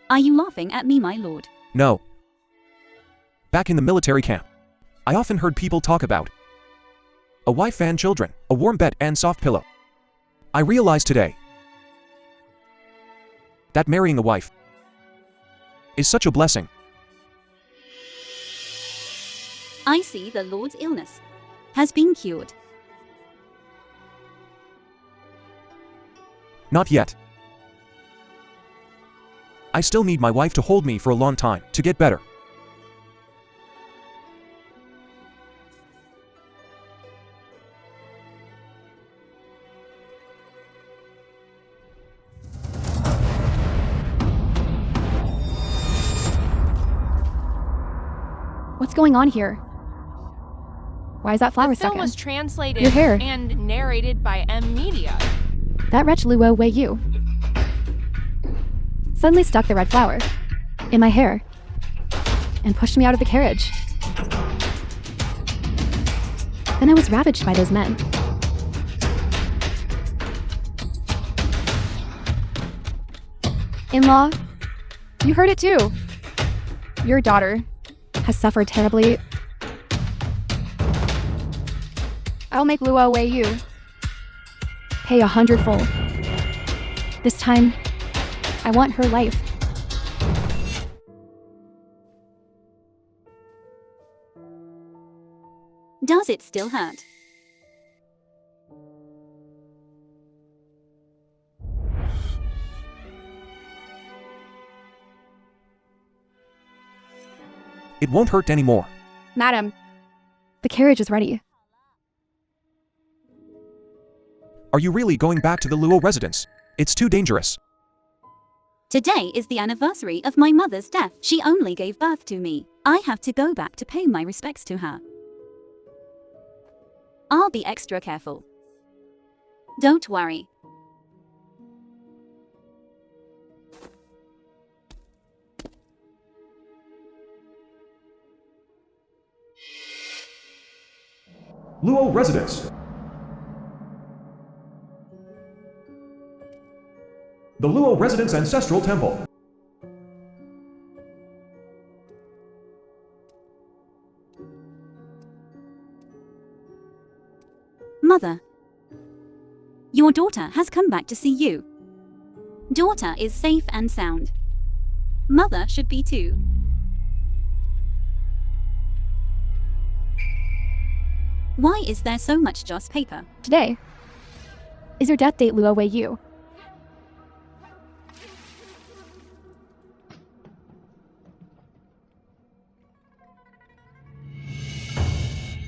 Are you laughing at me, my lord? No. Back in the military camp, I often heard people talk about a wife and children, a warm bed and soft pillow. I realized today that marrying a wife is such a blessing. I see the Lord's illness has been cured. Not yet. I still need my wife to hold me for a long time to get better. What's going on here? Why is that flower The stuck film in? was translated Your hair. and narrated by Media. That wretch Luo Wei Yu suddenly stuck the red flower in my hair and pushed me out of the carriage. Then I was ravaged by those men. In-law, you heard it too. Your daughter has suffered terribly. I'll make Luo Wei Yu pay 100-fold. This time, I want her life. Does it still hurt? It won't hurt anymore. Madam, the carriage is ready. Are you really going back to the Luo residence? It's too dangerous. Today is the anniversary of my mother's death. She only gave birth to me. I have to go back to pay my respects to her. I'll be extra careful. Don't worry. Luo residence. The Luo residence Ancestral Temple. Mother, your daughter has come back to see you. Daughter is safe and sound. Mother should be too. Why is there so much joss paper? Today is your death date, Luo Wei Yu.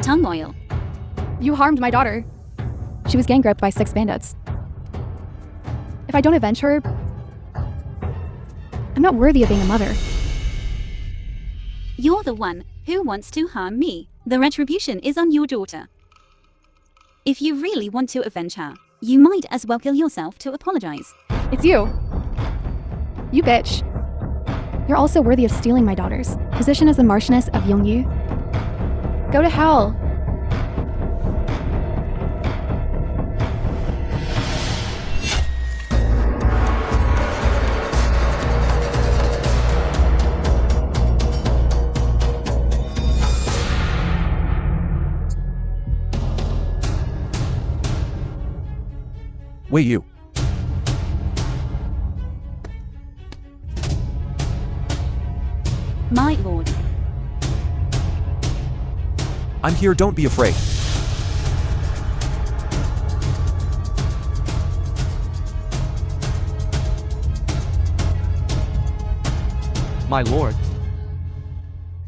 Tongue oil. You harmed my daughter. She was gang raped by 6 bandits. If I don't avenge her, I'm not worthy of being a mother. You're the one who wants to harm me. The retribution is on your daughter. If you really want to avenge her, you might as well kill yourself to apologize. It's you. You bitch. You're also worthy of stealing my daughter's position as the Marchioness of Yongyu. Go to hell. Wei Yu. My lord. I'm here, don't be afraid. My lord.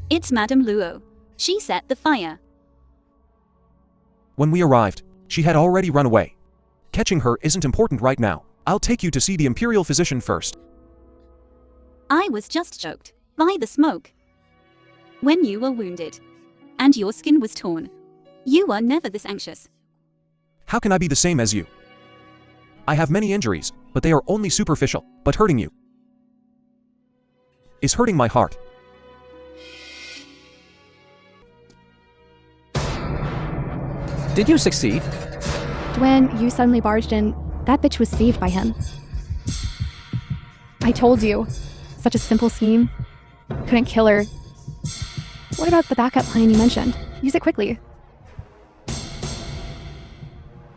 It's Madame Luo. She set the fire. When we arrived, she had already run away. Catching her isn't important right now. I'll take you to see the imperial physician first. I was just choked by the smoke. When you were wounded, and your skin was torn, you were never this anxious. How can I be the same as you? I have many injuries, but they are only superficial. But hurting you is hurting my heart. Did you succeed? When you suddenly barged in, that bitch was saved by him. I told you. Such a simple scheme. Couldn't kill her. What about the backup plan you mentioned? Use it quickly.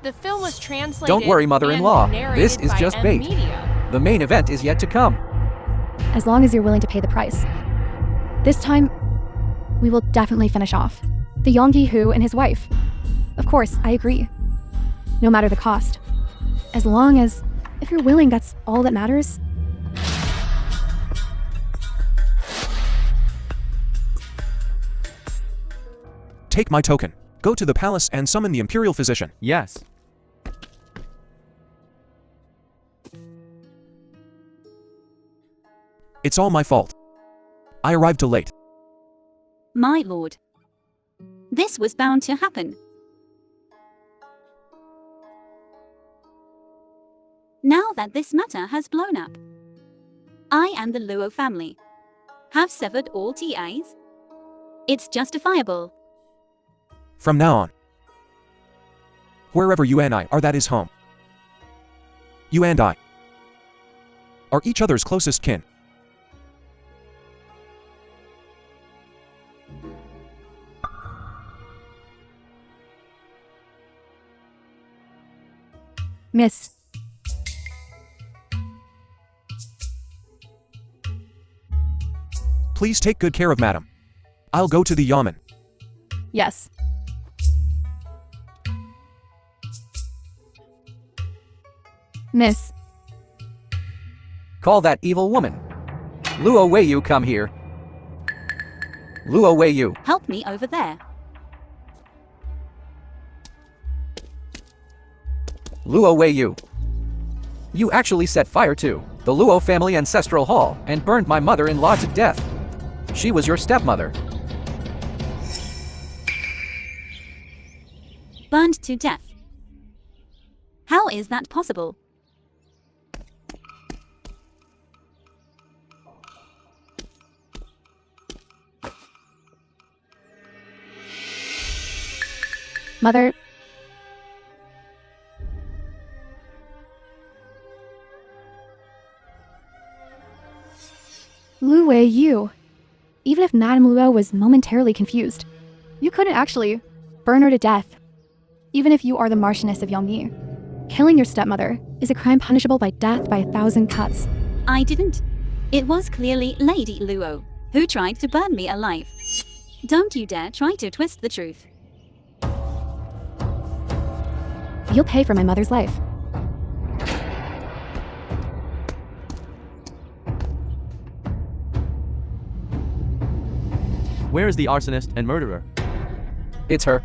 The film was translated. Don't worry, mother-in-law. and narrated This is by just M bait. Media. The main event is yet to come. As long as you're willing to pay the price. This time, we will definitely finish off the Yonggi Hu and his wife. Of course, I agree. No matter the cost. As long as, if you're willing, that's all that matters. Take my token. Go to the palace and summon the imperial physician. Yes. It's all my fault. I arrived too late. My lord. This was bound to happen. Now that this matter has blown up, I and the Luo family have severed all ties. It's justifiable. From now on, wherever you and I are, that is home. You and I are each other's closest kin. Miss. Please take good care of Madam. I'll go to the yamen. Yes. Miss. Call that evil woman. Luo Weiyu, come here. Luo Weiyu. Help me over there. Luo Weiyu. You actually set fire to the Luo family ancestral hall and burned my mother-in-law to death. She was your stepmother. Burned to death. How is that possible? Mother. Lu Weiyu. Even if Madame Luo was momentarily confused, you couldn't actually burn her to death. Even if you are the Marchioness of Yangyi, killing your stepmother is a crime punishable by death by 1,000 cuts. I didn't. It was clearly Lady Luo who tried to burn me alive. Don't you dare try to twist the truth. You'll pay for my mother's life. Where is the arsonist and murderer? It's her.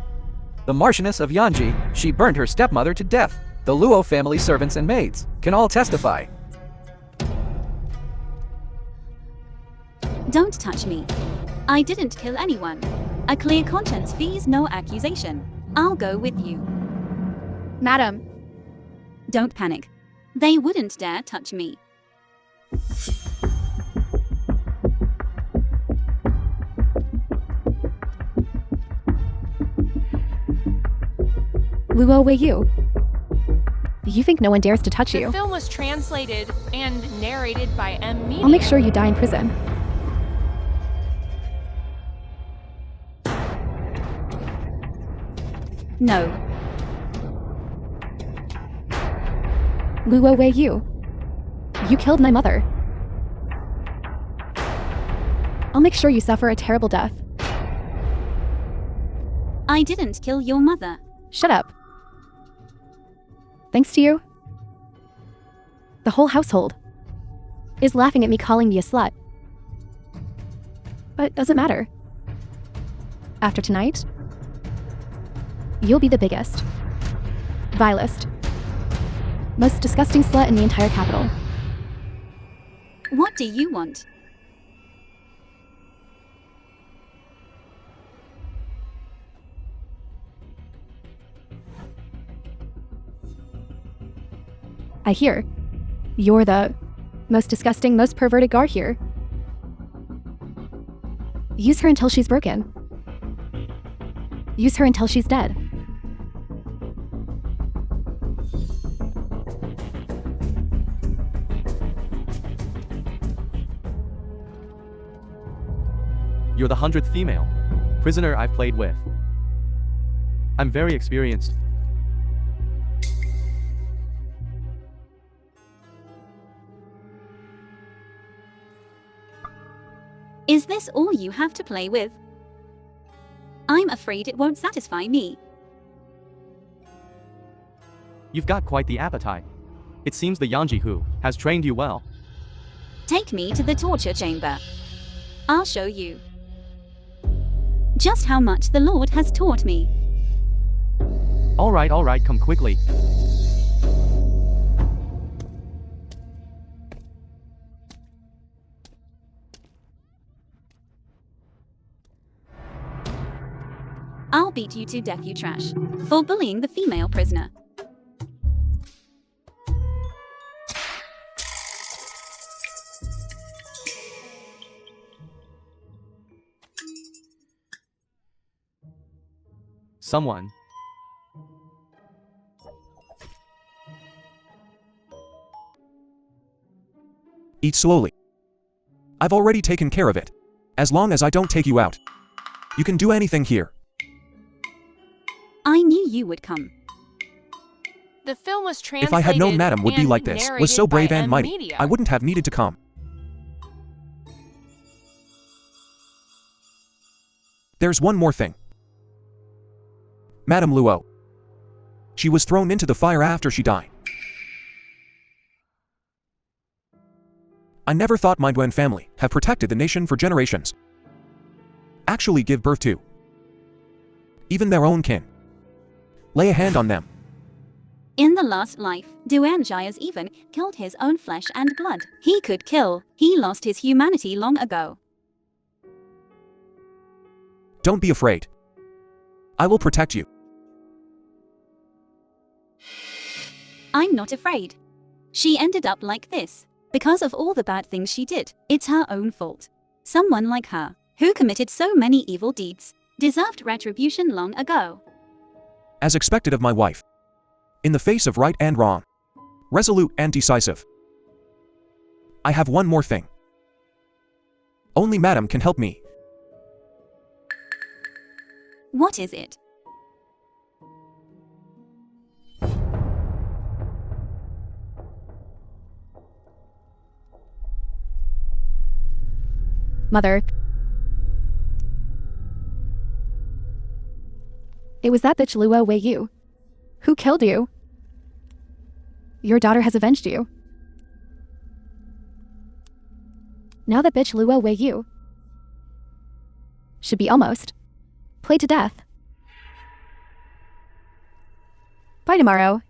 The Marchioness of Yanji, she burned her stepmother to death. The Luo family servants and maids can all testify. Don't touch me. I didn't kill anyone. A clear conscience fees no accusation. I'll go with you. Madam. Don't panic. They wouldn't dare touch me. Luo Weiyu. You think no one dares to touch The you? film was translated and narrated by M. Media. I'll make sure you die in prison. No. Luo Weiyu. You killed my mother. I'll make sure you suffer a terrible death. I didn't kill your mother. Shut up. Thanks to you, the whole household is laughing at me calling me a slut. But it doesn't matter. After tonight, you'll be the biggest, vilest, most disgusting slut in the entire capital. What do you want? I hear you're the most disgusting, most perverted guard here. Use her until she's broken. Use her until she's dead. You're the 100th female prisoner I've played with. I'm very experienced. Is this all you have to play with? I'm afraid it won't satisfy me. You've got quite the appetite. It seems the Yanji who has trained you well. Take me to the torture chamber. I'll show you just how much the Lord has taught me. All right, come quickly. I'll beat you to death, you trash, for bullying the female prisoner. Someone. Eat slowly. I've already taken care of it. As long as I don't take you out, you can do anything here. I knew you would come. The film was If translated I had known Madam would be like this, was so brave and mighty, media. I wouldn't have needed to come. There's one more thing. Madame Luo. She was thrown into the fire after she died. I never thought my Nguyen family have protected the nation for generations. Actually give birth to even their own kin. Lay a hand on them. In the last life, Duanjias even killed his own flesh and blood. He could kill. He lost his humanity long ago. Don't be afraid. I will protect you. I'm not afraid. She ended up like this because of all the bad things she did. It's her own fault. Someone like her, who committed so many evil deeds, deserved retribution long ago. As expected of my wife. In the face of right and wrong. Resolute and decisive. I have one more thing. Only Madam can help me. What is it? Mother. It was that bitch Luo Wei Yu. Who killed you? Your daughter has avenged you. Now that bitch Luo Wei Yu should be almost played to death. By tomorrow,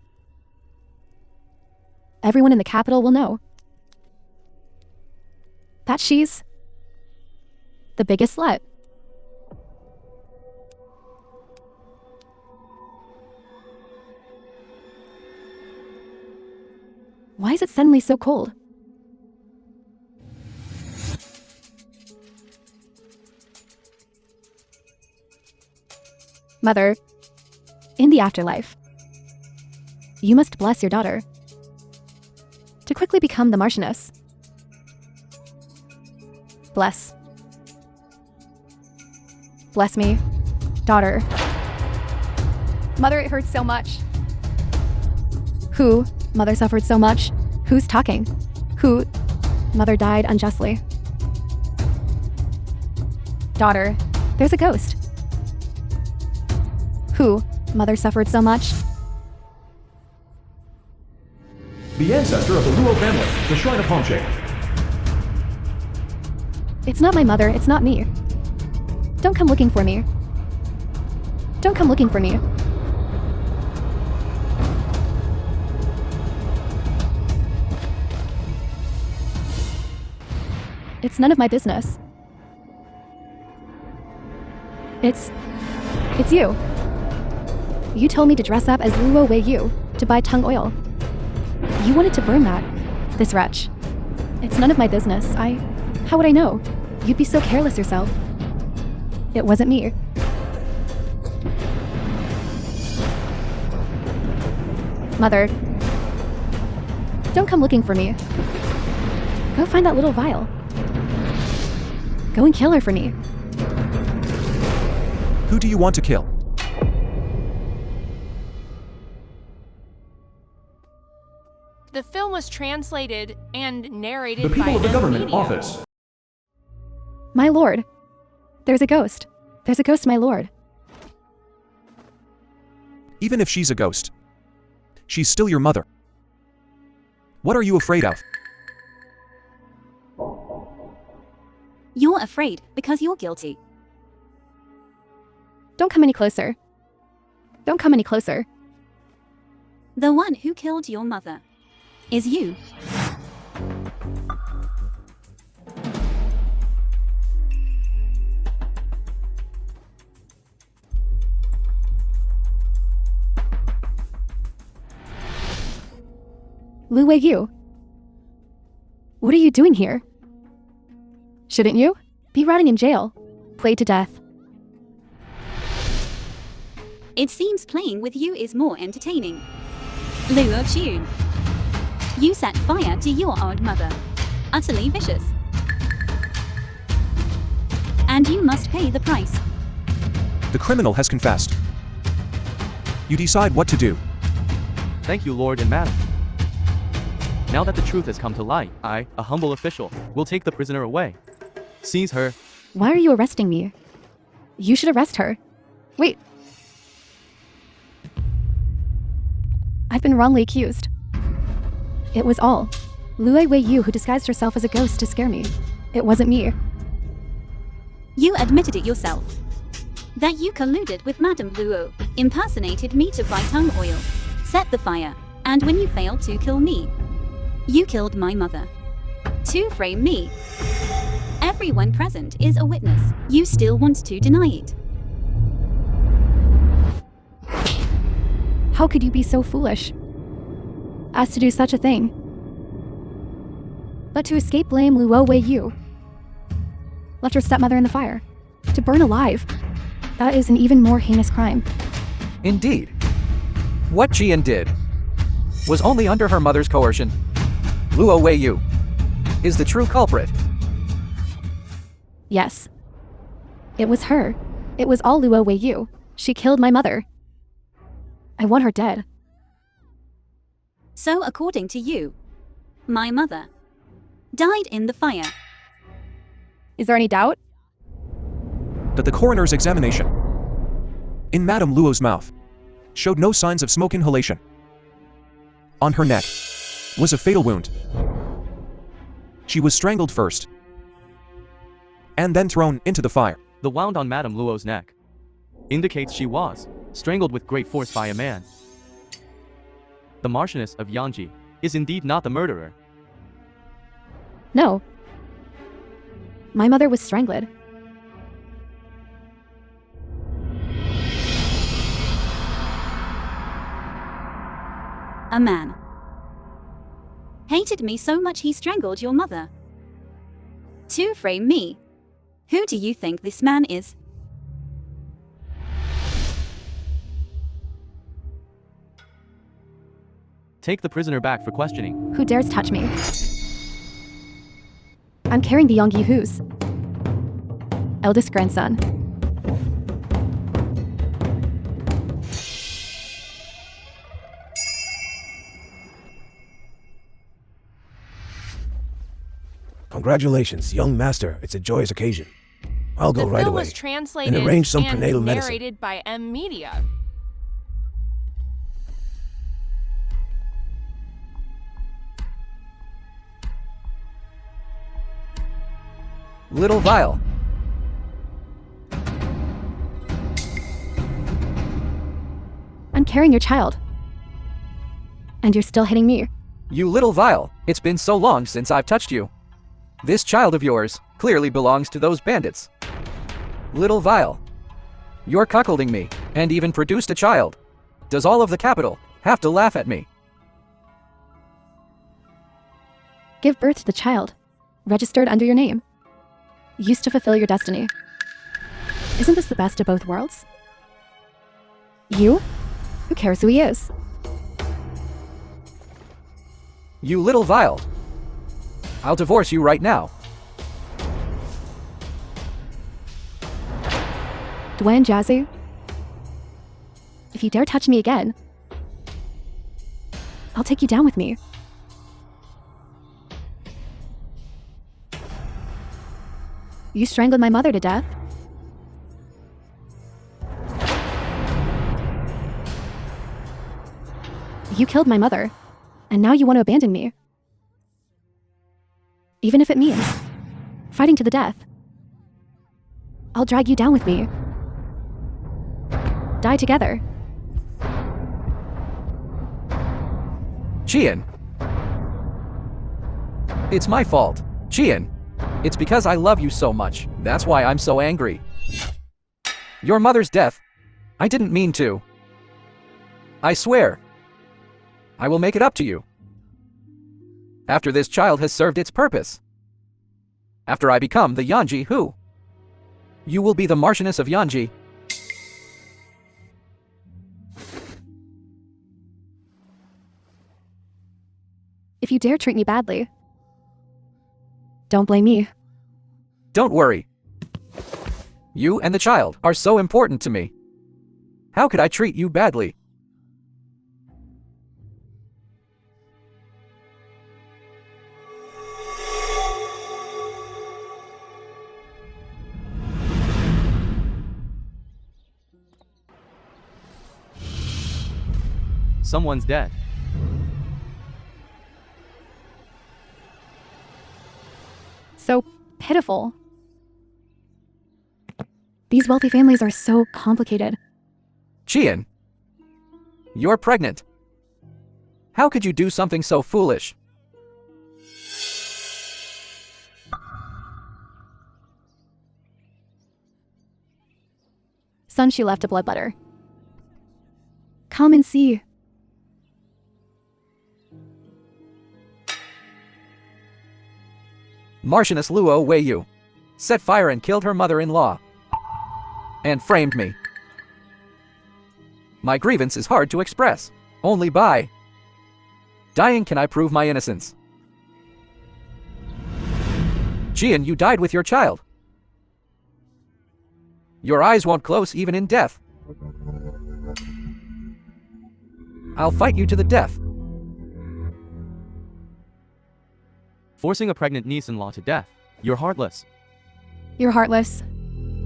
everyone in the capital will know that she's the biggest slut. Why is it suddenly so cold? Mother, in the afterlife, you must bless your daughter to quickly become the Marchioness. Bless. Bless me, daughter. Mother, it hurts so much. Who? Mother suffered so much. Who's talking? Who? Mother died unjustly. Daughter, there's a ghost. Who? Mother suffered so much. The ancestor of the Luo family, the Shrine of Hongsheng. It's not my mother, it's not me. Don't come looking for me. Don't come looking for me. It's none of my business. It's you. You told me to dress up as Luo Wei Yu to buy tung oil. You wanted to burn that, this wretch. It's none of my business. How would I know? You'd be so careless yourself. It wasn't me. Mother, don't come looking for me. Go find that little vial. Go and kill her for me. Who do you want to kill? The film was translated and narrated The people by of the government media. office. My lord. There's a ghost. There's a ghost, my lord. Even if she's a ghost, she's still your mother. What are you afraid of? You're afraid because you're guilty. Don't come any closer. Don't come any closer. The one who killed your mother is you. Lu Wei Yu. What are you doing here? Shouldn't you be rotting in jail, played to death? It seems playing with you is more entertaining. Luo Chun. You set fire to your own mother. Utterly vicious. And you must pay the price. The criminal has confessed. You decide what to do. Thank you, Lord and Madam. Now that the truth has come to light, I, a humble official, will take the prisoner away. Seize her. Why are you arresting me? You should arrest her. Wait. I've been wrongly accused. It was all Lue Wei Yu who disguised herself as a ghost to scare me. It wasn't me. You admitted it yourself. That you colluded with Madame Luo, impersonated me to buy tongue oil, set the fire, and when you failed to kill me, you killed my mother. To frame me. Everyone present is a witness. You still want to deny it. How could you be so foolish as to do such a thing? But to escape blame Luo Wei Yu. Left her stepmother in the fire. To burn alive. That is an even more heinous crime. Indeed. What Jian did was only under her mother's coercion. Luo Wei Yu is the true culprit. Yes. It was her. It was all Luo Wei Yu. She killed my mother. I want her dead. So according to you, my mother died in the fire. Is there any doubt? That the coroner's examination in Madame Luo's mouth showed no signs of smoke inhalation. On her neck was a fatal wound. She was strangled first and then thrown into the fire. The wound on Madame Luo's neck indicates she was strangled with great force by a man. The Marchioness of Yanji is indeed not the murderer. No. My mother was strangled. A man hated me so much he strangled your mother. To frame me. Who do you think this man is? Take the prisoner back for questioning. Who dares touch me? I'm carrying the Yongyi Hu's eldest grandson. Congratulations, young master. It's a joyous occasion. I'll go The right film away was translated and arrange some and prenatal medicine. narrated by M Media. Little vial. I'm carrying your child. And you're still hitting me. You little vial. It's been so long since I've touched you. This child of yours clearly belongs to those bandits. Little vial. You're cuckolding me, and even produced a child. Does all of the capital have to laugh at me? Give birth to the child, registered under your name. Used to fulfill your destiny. Isn't this the best of both worlds? You? Who cares who he is? You little vial. I'll divorce you right now. Dwayne Jazzy? If you dare touch me again, I'll take you down with me. You strangled my mother to death. You killed my mother, and now you want to abandon me. Even if it means fighting to the death. I'll drag you down with me. Die together. Jian. It's my fault. Jian. It's because I love you so much. That's why I'm so angry. Your mother's death. I didn't mean to. I swear. I will make it up to you. After this child has served its purpose. After I become the Yanji who? You will be the Marchioness of Yanji. If you dare treat me badly, don't blame me. Don't worry. You and the child are so important to me. How could I treat you badly? Someone's dead. So pitiful. These wealthy families are so complicated. Jian, you're pregnant. How could you do something so foolish? Son, she left a bloodletter. Come and see. Marchioness Luo Weiyu set fire and killed her mother-in-law and framed me. My grievance is hard to express. Only by dying can I prove my innocence. Jian, you died with your child. Your eyes won't close even in death. I'll fight you to the death. Forcing a pregnant niece-in-law to death. You're heartless. You're heartless.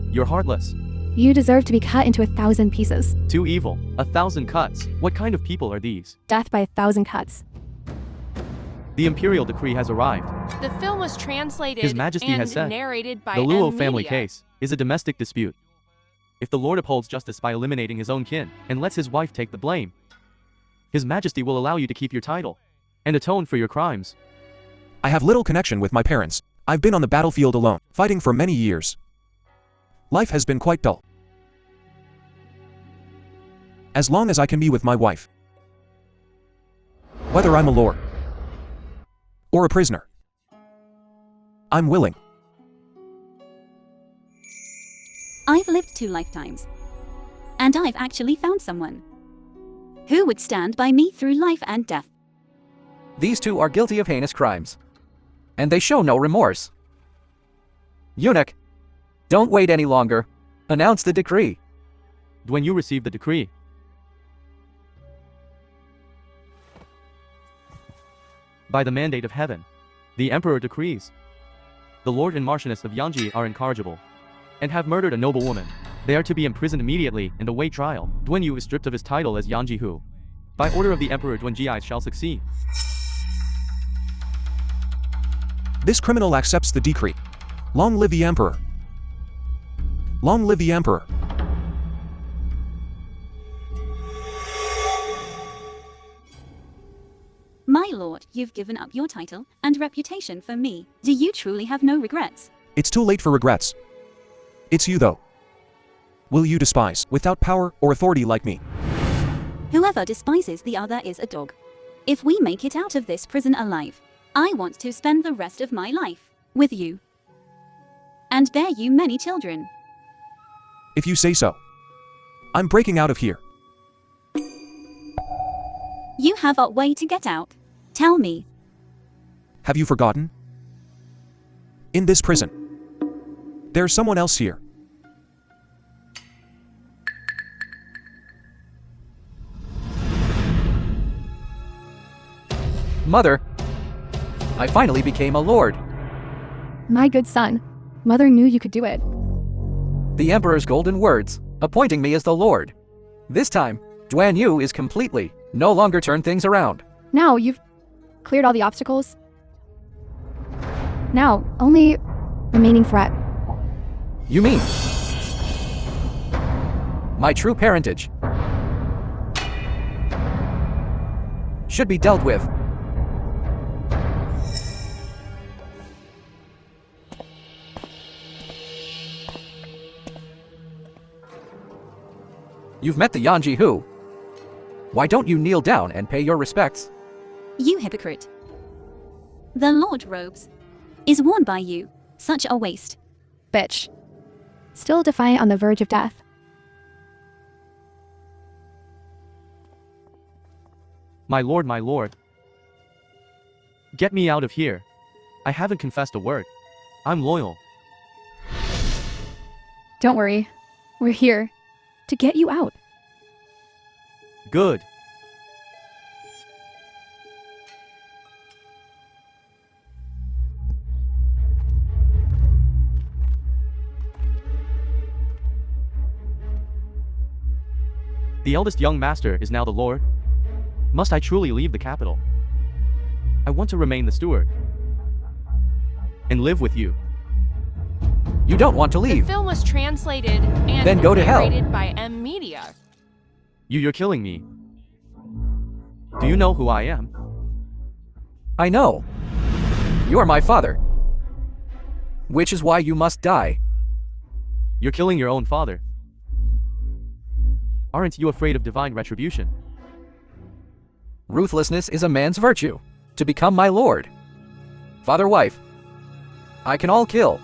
You're heartless. You deserve to be cut into 1,000 pieces. Too evil. 1,000 cuts. What kind of people are these? Death by 1,000 cuts. The imperial decree has arrived. The film was translated His Majesty and has said, narrated by The Luo M family Media. case is a domestic dispute. If the Lord upholds justice by eliminating his own kin and lets his wife take the blame, His Majesty will allow you to keep your title and atone for your crimes. I have little connection with my parents. I've been on the battlefield alone, fighting for many years. Life has been quite dull. As long as I can be with my wife, whether I'm a lord or a prisoner, I'm willing. I've lived 2 lifetimes. And I've actually found someone who would stand by me through life and death. These two are guilty of heinous crimes, and they show no remorse. Eunuch, don't wait any longer. Announce the decree. When you receive the decree, by the mandate of heaven, the Emperor decrees. The Lord and Marchioness of Yanji are incorrigible, and have murdered a noble woman. They are to be imprisoned immediately and await trial. Duan Yu is stripped of his title as Yanji Hu. By order of the Emperor, Duan Ji shall succeed. This criminal accepts the decree. Long live the Emperor. Long live the Emperor. My lord, you've given up your title and reputation for me. Do you truly have no regrets? It's too late for regrets. It's you, though. Will you despise, without power or authority like me? Whoever despises the other is a dog. If we make it out of this prison alive, I want to spend the rest of my life with you and bear you many children. If you say so. I'm breaking out of here. You have a way to get out. Tell me. Have you forgotten? In this prison, there's someone else here. Mother, I finally became a lord. My good son. Mother knew you could do it. The Emperor's golden words, appointing me as the lord. This time, Duan Yu is completely, no longer turn things around. Now you've cleared all the obstacles. Now, only remaining threat. You mean my true parentage should be dealt with. You've met the Yanji Hu. Why don't you kneel down and pay your respects? You hypocrite. The Lord robes is worn by you. Such a waste. Bitch. Still defiant on the verge of death. My lord. Get me out of here. I haven't confessed a word. I'm loyal. Don't worry. We're here to get you out. Good. The eldest young master is now the lord. Must I truly leave the capital? I want to remain the steward and live with you. You don't want to The leave. film was translated and Then go to hell. narrated by M Media. You're killing me. Do you know who I am? I know. You're my father. Which is why you must die. You're killing your own father. Aren't you afraid of divine retribution? Ruthlessness is a man's virtue. To become my lord. Father, wife. I can all kill.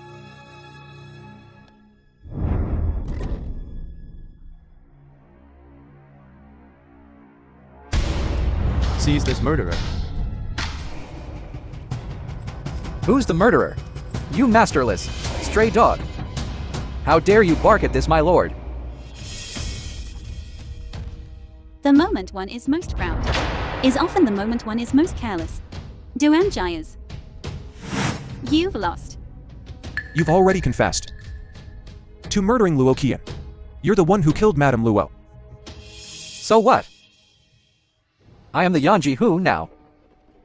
Seize this murderer. Who's the murderer? You masterless, stray dog. How dare you bark at this, my lord? The moment one is most proud is often the moment one is most careless. Duanjayas. You've lost. You've already confessed to murdering Luo Qian. You're the one who killed Madame Luo. So what? I am the Yanji Hu now.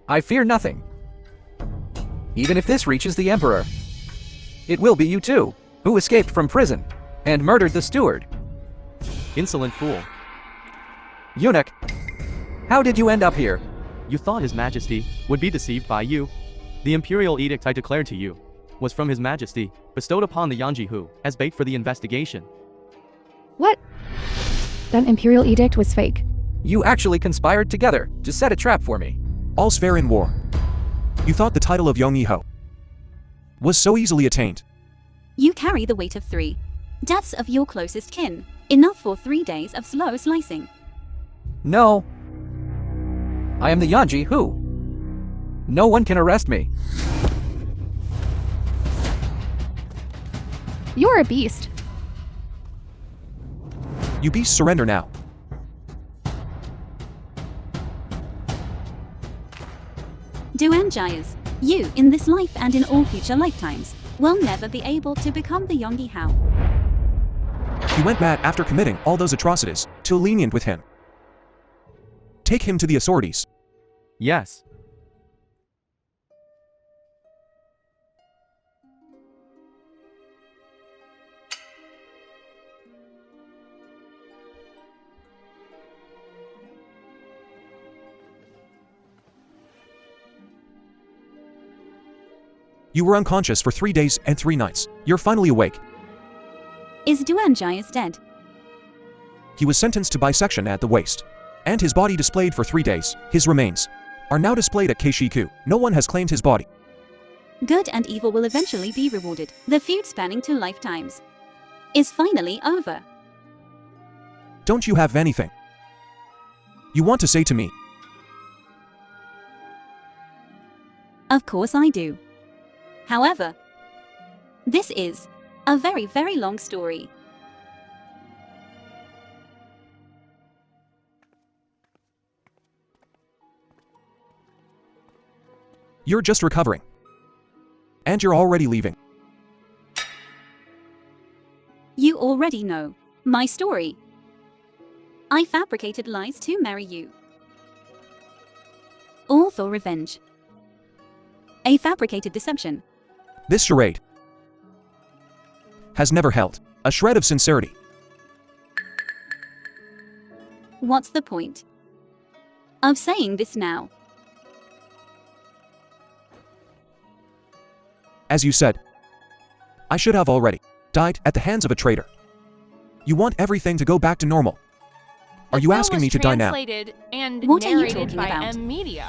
I fear nothing. Even if this reaches the Emperor, it will be you too, who escaped from prison and murdered the steward. Insolent fool. Eunuch, how did you end up here? You thought His Majesty would be deceived by you. The imperial edict I declared to you was from His Majesty, bestowed upon the Yanji Hu as bait for the investigation. What? That imperial edict was fake. You actually conspired together to set a trap for me. All's fair in war. You thought the title of Yongyi Ho was so easily attained. You carry the weight of 3 deaths of your closest kin, enough for 3 days of slow slicing. No. I am the Yanji Hu. No one can arrest me. You're a beast. You beasts surrender now. Duanjayas, you, in this life and in all future lifetimes, will never be able to become the Yongyi Hao. He went mad after committing all those atrocities. Too lenient with him. Take him to the authorities. Yes. You were unconscious for 3 days and 3 nights. You're finally awake. Is Duanjayas dead? He was sentenced to bisection at the waist, and his body displayed for 3 days. His remains are now displayed at Keishiku. No one has claimed his body. Good and evil will eventually be rewarded. The feud spanning 2 lifetimes is finally over. Don't you have anything you want to say to me? Of course I do. However, this is a very, very long story. You're just recovering. And you're already leaving. You already know my story. I fabricated lies to marry you. All for revenge. A fabricated deception. This charade has never held a shred of sincerity. What's the point of saying this now? As you said, I should have already died at the hands of a traitor. You want everything to go back to normal. Are you asking me to die now? Translated and What are you narrated talking by about? M Media.